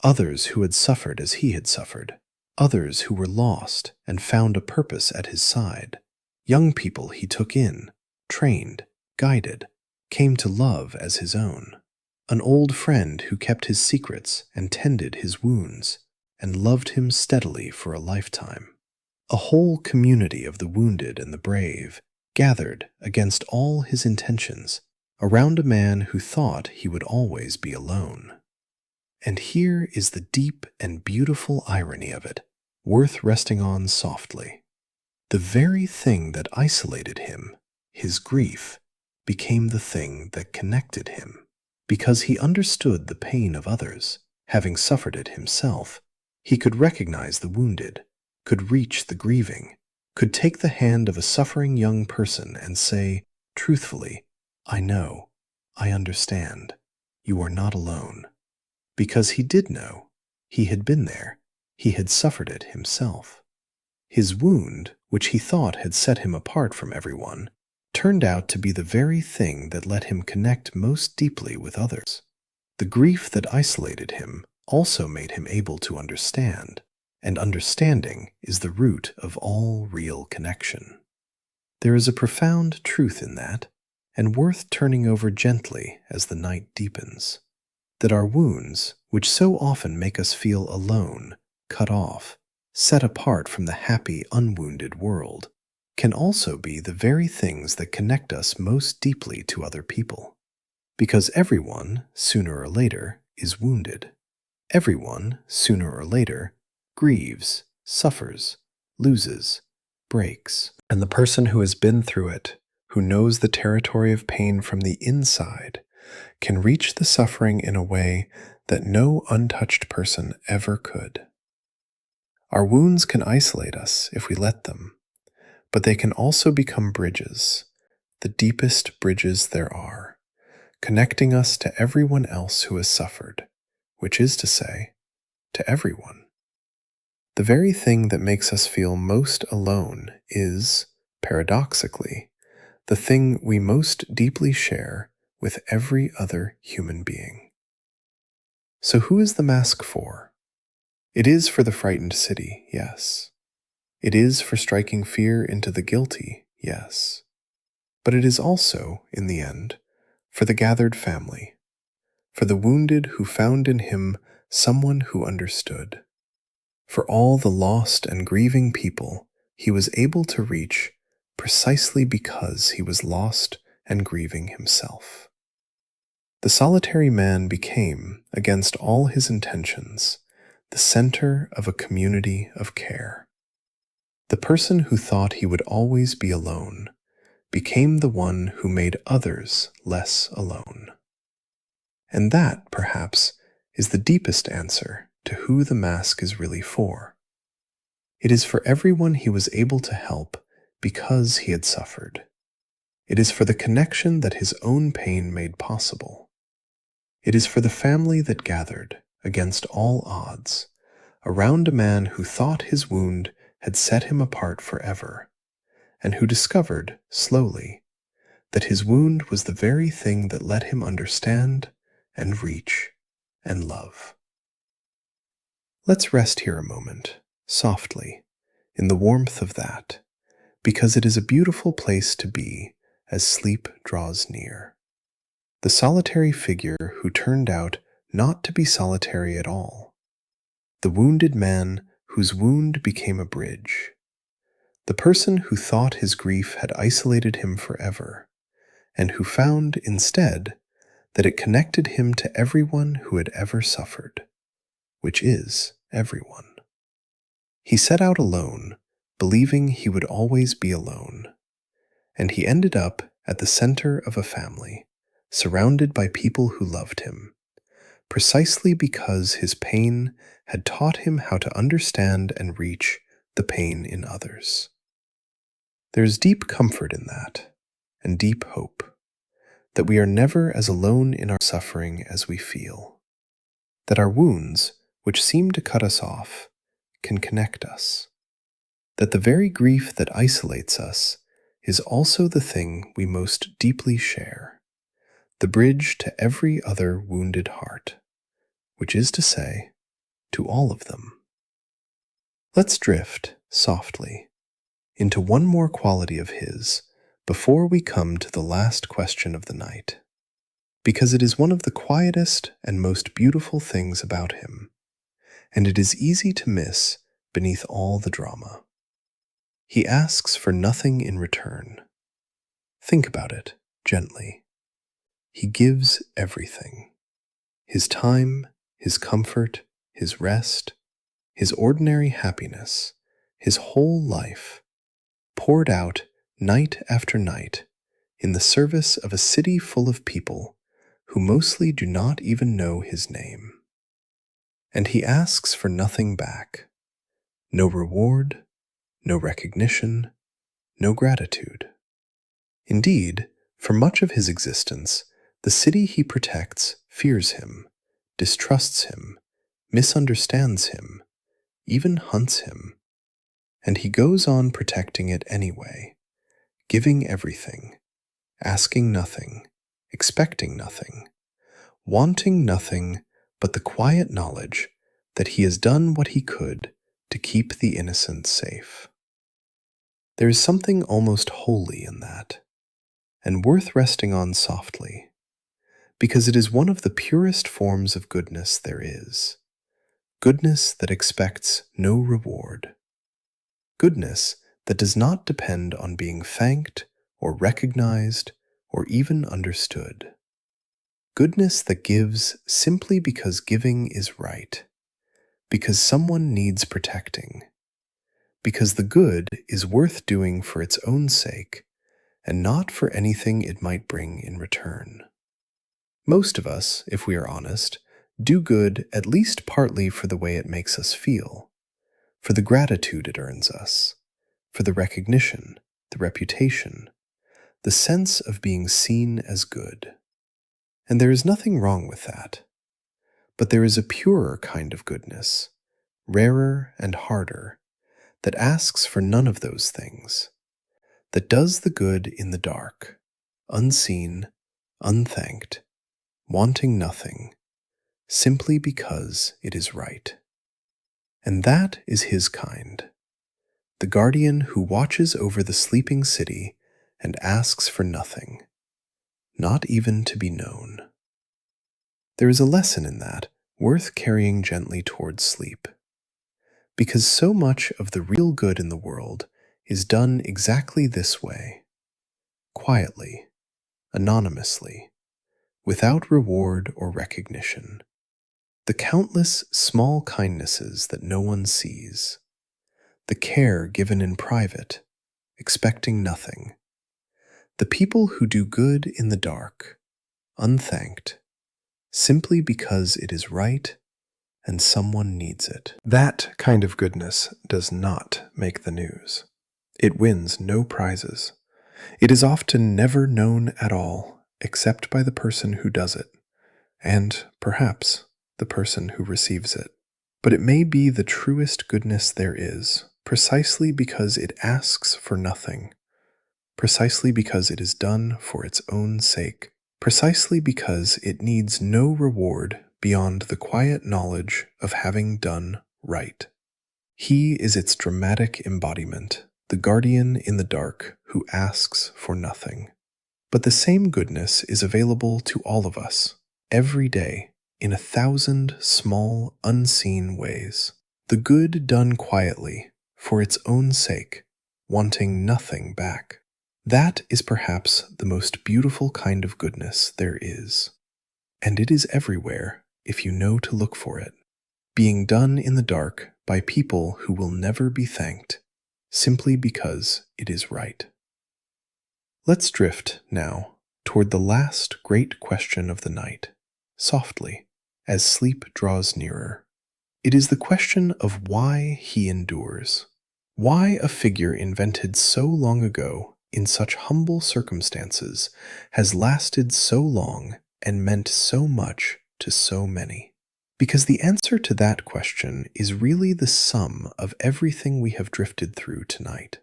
Others who had suffered as he had suffered, others who were lost and found a purpose at his side, young people he took in, trained, guided, came to love as his own, an old friend who kept his secrets and tended his wounds, and loved him steadily for a lifetime. A whole community of the wounded and the brave gathered against all his intentions around a man who thought he would always be alone. And here is the deep and beautiful irony of it, worth resting on softly. The very thing that isolated him, his grief, became the thing that connected him. Because he understood the pain of others, having suffered it himself, he could recognize the wounded, could reach the grieving, could take the hand of a suffering young person and say, truthfully, I know, I understand, you are not alone. Because he did know, he had been there, he had suffered it himself. His wound, which he thought had set him apart from everyone, turned out to be the very thing that let him connect most deeply with others. The grief that isolated him also made him able to understand, and understanding is the root of all real connection. There is a profound truth in that, and worth turning over gently as the night deepens, that our wounds, which so often make us feel alone, cut off, set apart from the happy, unwounded world, can also be the very things that connect us most deeply to other people. Because everyone, sooner or later, is wounded. Everyone, sooner or later, grieves, suffers, loses, breaks. And the person who has been through it, who knows the territory of pain from the inside, can reach the suffering in a way that no untouched person ever could. Our wounds can isolate us if we let them, but they can also become bridges, the deepest bridges there are, connecting us to everyone else who has suffered, which is to say, to everyone. The very thing that makes us feel most alone is, paradoxically, the thing we most deeply share with every other human being. So who is the mask for? It is for the frightened city, yes. It is for striking fear into the guilty, yes. But it is also, in the end, for the gathered family, for the wounded who found in him someone who understood, for all the lost and grieving people he was able to reach precisely because he was lost and grieving himself. The solitary man became, against all his intentions, the center of a community of care. The person who thought he would always be alone became the one who made others less alone. And that, perhaps, is the deepest answer to who the mask is really for. It is for everyone he was able to help because he had suffered. It is for the connection that his own pain made possible. It is for the family that gathered, against all odds, around a man who thought his wound had set him apart forever, and who discovered, slowly, that his wound was the very thing that let him understand and reach and love. Let's rest here a moment, softly, in the warmth of that, because it is a beautiful place to be as sleep draws near. The solitary figure who turned out not to be solitary at all. The wounded man whose wound became a bridge. The person who thought his grief had isolated him forever, and who found, instead, that it connected him to everyone who had ever suffered, which is everyone. He set out alone, believing he would always be alone, and he ended up at the center of a family, surrounded by people who loved him, precisely because his pain had taught him how to understand and reach the pain in others. There's deep comfort in that, and deep hope, that we are never as alone in our suffering as we feel, that our wounds, which seem to cut us off, can connect us, that the very grief that isolates us is also the thing we most deeply share, the bridge to every other wounded heart, which is to say, to all of them. Let's drift softly into one more quality of his before we come to the last question of the night, because it is one of the quietest and most beautiful things about him, and it is easy to miss beneath all the drama. He asks for nothing in return. Think about it gently. He gives everything. His time, his comfort, his rest, his ordinary happiness, his whole life, poured out night after night in the service of a city full of people who mostly do not even know his name. And he asks for nothing back. No reward, no recognition, no gratitude. Indeed, for much of his existence, the city he protects fears him, distrusts him, misunderstands him, even hunts him. And he goes on protecting it anyway, giving everything, asking nothing, expecting nothing, wanting nothing but the quiet knowledge that he has done what he could to keep the innocent safe. There is something almost holy in that, and worth resting on softly, because it is one of the purest forms of goodness there is, goodness that expects no reward, goodness that does not depend on being thanked or recognized or even understood, goodness that gives simply because giving is right, because someone needs protecting, because the good is worth doing for its own sake and not for anything it might bring in return. Most of us, if we are honest, do good at least partly for the way it makes us feel, for the gratitude it earns us, for the recognition, the reputation, the sense of being seen as good. And there is nothing wrong with that. But there is a purer kind of goodness, rarer and harder, that asks for none of those things, that does the good in the dark, unseen, unthanked, wanting nothing, simply because it is right. And that is his kind, the guardian who watches over the sleeping city and asks for nothing, not even to be known. There is a lesson in that worth carrying gently towards sleep, because so much of the real good in the world is done exactly this way, quietly, anonymously, without reward or recognition. The countless small kindnesses that no one sees, the care given in private, expecting nothing, the people who do good in the dark, unthanked, simply because it is right and someone needs it. That kind of goodness does not make the news. It wins no prizes. It is often never known at all, except by the person who does it, and, perhaps, the person who receives it. But it may be the truest goodness there is, precisely because it asks for nothing, precisely because it is done for its own sake, precisely because it needs no reward beyond the quiet knowledge of having done right. He is its dramatic embodiment, the guardian in the dark who asks for nothing. But the same goodness is available to all of us, every day, in 1,000 small, unseen ways. The good done quietly, for its own sake, wanting nothing back. That is perhaps the most beautiful kind of goodness there is. And it is everywhere, if you know to look for it, being done in the dark by people who will never be thanked, simply because it is right. Let's drift, now, toward the last great question of the night, softly, as sleep draws nearer. It is the question of why he endures. Why a figure invented so long ago, in such humble circumstances, has lasted so long and meant so much to so many. Because the answer to that question is really the sum of everything we have drifted through tonight.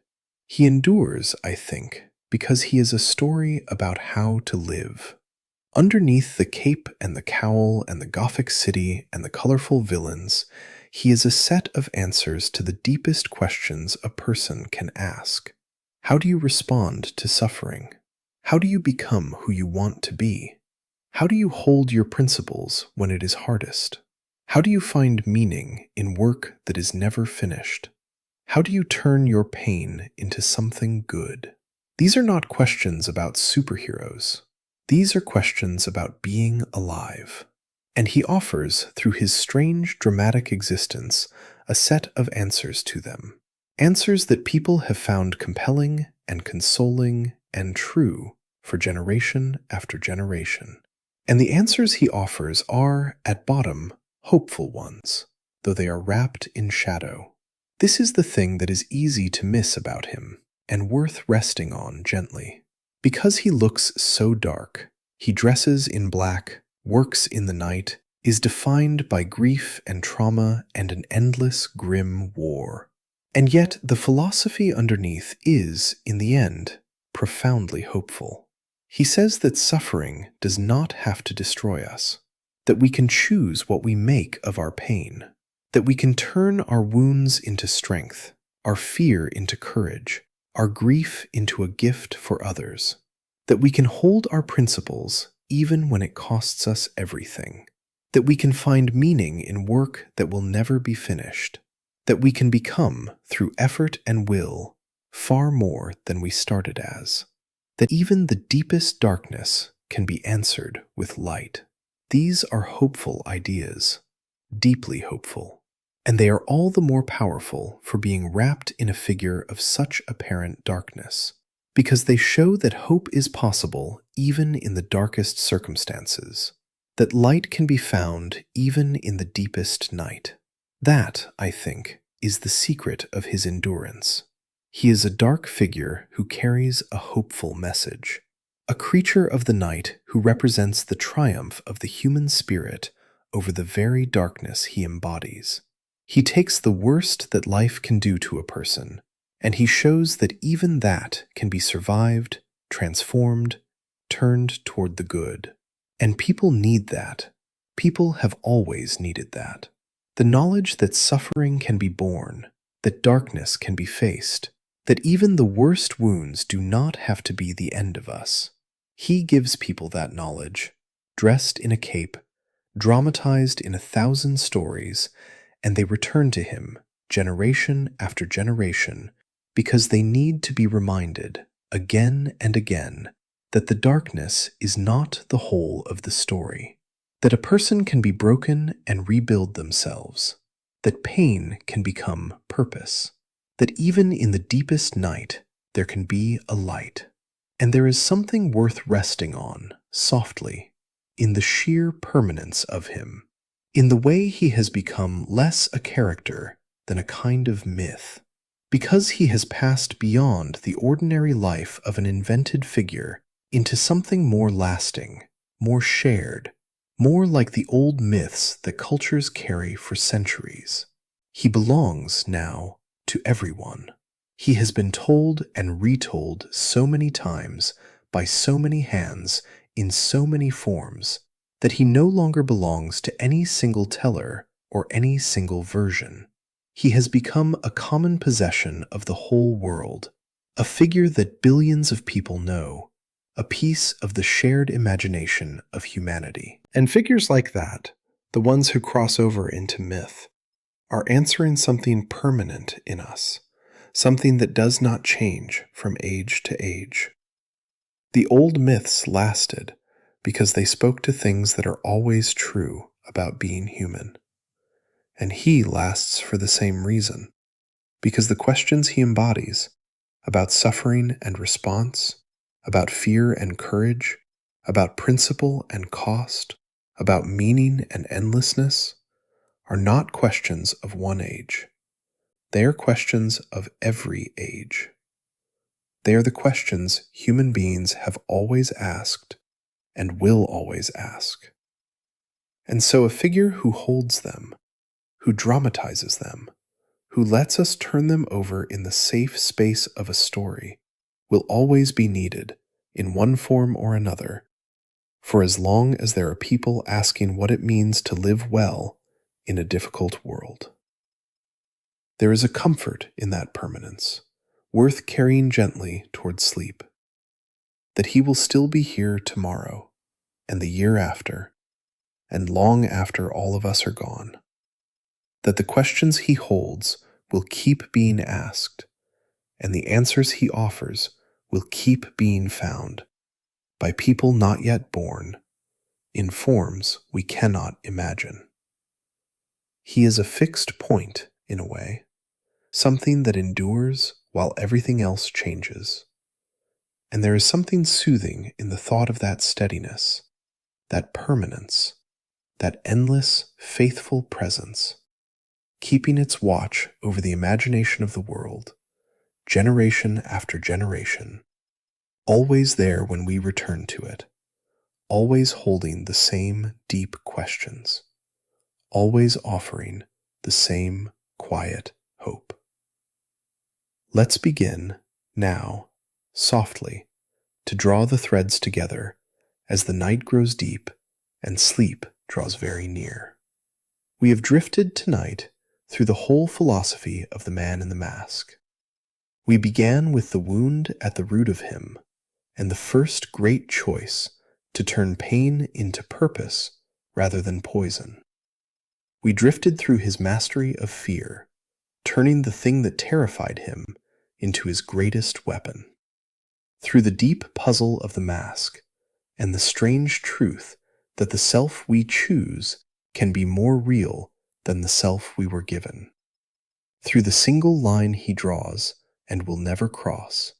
He endures, I think, because he is a story about how to live. Underneath the cape and the cowl and the Gothic city and the colorful villains, He is a set of answers to the deepest questions a person can ask. How do you respond to suffering? How do you become who you want to be? How do you hold your principles when it is hardest? How do you find meaning in work that is never finished? How do you turn your pain into something good? These are not questions about superheroes. These are questions about being alive. And he offers, through his strange, dramatic existence, a set of answers to them. Answers that people have found compelling and consoling and true for generation after generation. And the answers he offers are, at bottom, hopeful ones, though they are wrapped in shadow. This is the thing that is easy to miss about him, and worth resting on gently. Because he looks so dark, he dresses in black, works in the night, is defined by grief and trauma and an endless, grim war. And yet the philosophy underneath is, in the end, profoundly hopeful. He says that suffering does not have to destroy us, that we can choose what we make of our pain, that we can turn our wounds into strength, our fear into courage, our grief into a gift for others, that we can hold our principles even when it costs us everything, that we can find meaning in work that will never be finished, that we can become, through effort and will, far more than we started as, that even the deepest darkness can be answered with light. These are hopeful ideas, deeply hopeful, and they are all the more powerful for being wrapped in a figure of such apparent darkness, because they show that hope is possible even in the darkest circumstances, that light can be found even in the deepest night. That, I think, is the secret of his endurance. He is a dark figure who carries a hopeful message, a creature of the night who represents the triumph of the human spirit over the very darkness he embodies. He takes the worst that life can do to a person, and he shows that even that can be survived, transformed, turned toward the good. And people need that. People have always needed that. The knowledge that suffering can be borne, that darkness can be faced, that even the worst wounds do not have to be the end of us. He gives people that knowledge, dressed in a cape, dramatized in 1,000 stories, and they return to him, generation after generation, because they need to be reminded, again and again, that the darkness is not the whole of the story, that a person can be broken and rebuild themselves, that pain can become purpose, that even in the deepest night there can be a light. And there is something worth resting on, softly, in the sheer permanence of him, in the way he has become less a character than a kind of myth, because he has passed beyond the ordinary life of an invented figure into something more lasting, more shared, more like the old myths that cultures carry for centuries. He belongs, now, to everyone. He has been told and retold so many times by so many hands in so many forms that he no longer belongs to any single teller or any single version. He has become a common possession of the whole world, a figure that billions of people know, a piece of the shared imagination of humanity. And figures like that, the ones who cross over into myth, are answering something permanent in us, something that does not change from age to age. The old myths lasted because they spoke to things that are always true about being human. And he lasts for the same reason, because the questions he embodies about suffering and response, about fear and courage, about principle and cost, about meaning and endlessness, are not questions of one age. They are questions of every age. They are the questions human beings have always asked and will always ask. And so a figure who holds them, who dramatizes them, who lets us turn them over in the safe space of a story, will always be needed, in one form or another, for as long as there are people asking what it means to live well in a difficult world. There is a comfort in that permanence, worth carrying gently towards sleep. That he will still be here tomorrow, and the year after, and long after all of us are gone. That the questions he holds will keep being asked, and the answers he offers will keep being found by people not yet born, in forms we cannot imagine. He is a fixed point, in a way, something that endures while everything else changes. And there is something soothing in the thought of that steadiness, that permanence, that endless, faithful presence, keeping its watch over the imagination of the world, generation after generation, always there when we return to it, always holding the same deep questions, always offering the same quiet hope. Let's begin, now, softly, to draw the threads together as the night grows deep and sleep draws very near. We have drifted tonight through the whole philosophy of the man in the mask. We began with the wound at the root of him and the first great choice to turn pain into purpose rather than poison. We drifted through his mastery of fear, turning the thing that terrified him into his greatest weapon. Through the deep puzzle of the mask and the strange truth that the self we choose can be more real than the self we were given. Through the single line he draws and will never cross,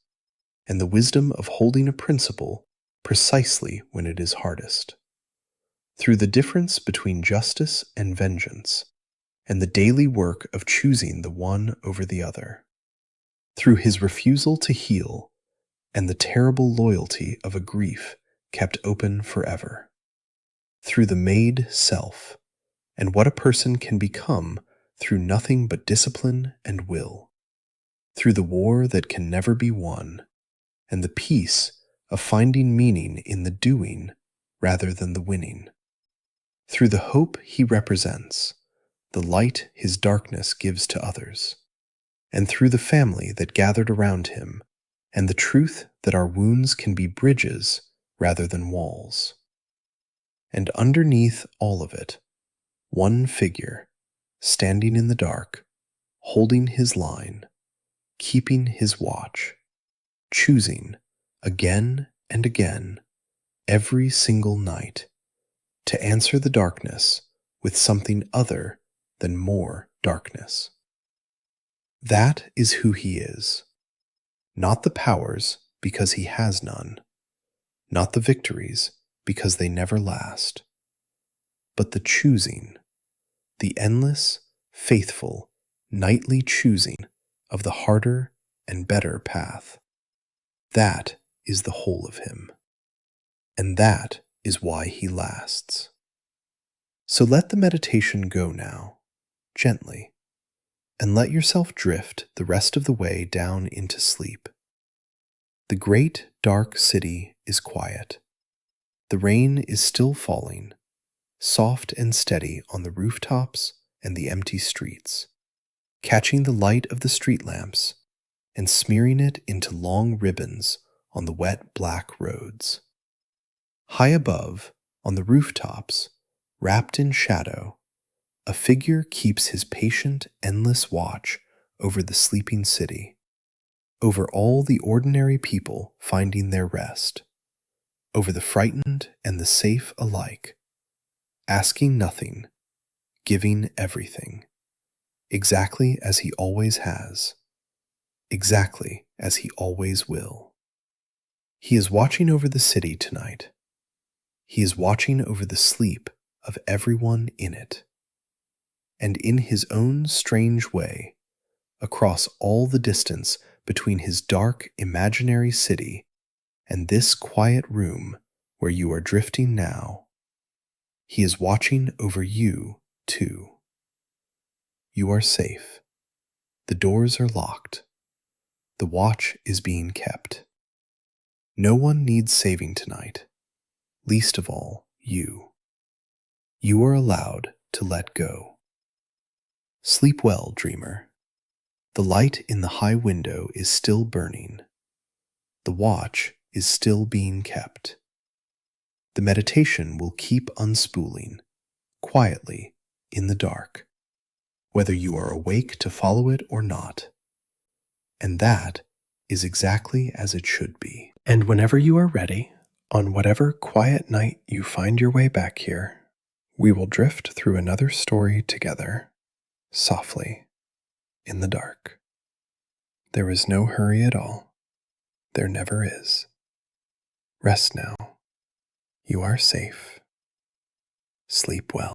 and the wisdom of holding a principle precisely when it is hardest. Through the difference between justice and vengeance, and the daily work of choosing the one over the other. Through his refusal to heal, and the terrible loyalty of a grief kept open forever. Through the made self, and what a person can become through nothing but discipline and will. Through the war that can never be won, and the peace of finding meaning in the doing rather than the winning. Through the hope he represents, the light his darkness gives to others, and through the family that gathered around him, and the truth that our wounds can be bridges rather than walls. And underneath all of it, one figure, standing in the dark, holding his line, keeping his watch, choosing again and again, every single night, to answer the darkness with something other than more darkness. That is who he is. Not the powers, because he has none. Not the victories, because they never last. But the choosing, the endless, faithful, nightly choosing of the harder and better path. That is the whole of him. And that is why he lasts. So let the meditation go now, gently, and let yourself drift the rest of the way down into sleep. The great dark city is quiet. The rain is still falling, soft and steady on the rooftops and the empty streets, catching the light of the street lamps and smearing it into long ribbons on the wet black roads. High above, on the rooftops, wrapped in shadow, a figure keeps his patient, endless watch over the sleeping city, over all the ordinary people finding their rest, over the frightened and the safe alike, asking nothing, giving everything, exactly as he always has, exactly as he always will. He is watching over the city tonight. He is watching over the sleep of everyone in it. And in his own strange way, across all the distance between his dark imaginary city and this quiet room where you are drifting now, he is watching over you too. You are safe. The doors are locked. The watch is being kept. No one needs saving tonight, least of all you. You are allowed to let go. Sleep well, dreamer. The light in the high window is still burning. The watch is still being kept. The meditation will keep unspooling, quietly, in the dark, whether you are awake to follow it or not. And that is exactly as it should be. And whenever you are ready, on whatever quiet night you find your way back here, we will drift through another story together, softly, in the dark. There is no hurry at all. There never is. Rest now. You are safe. Sleep well.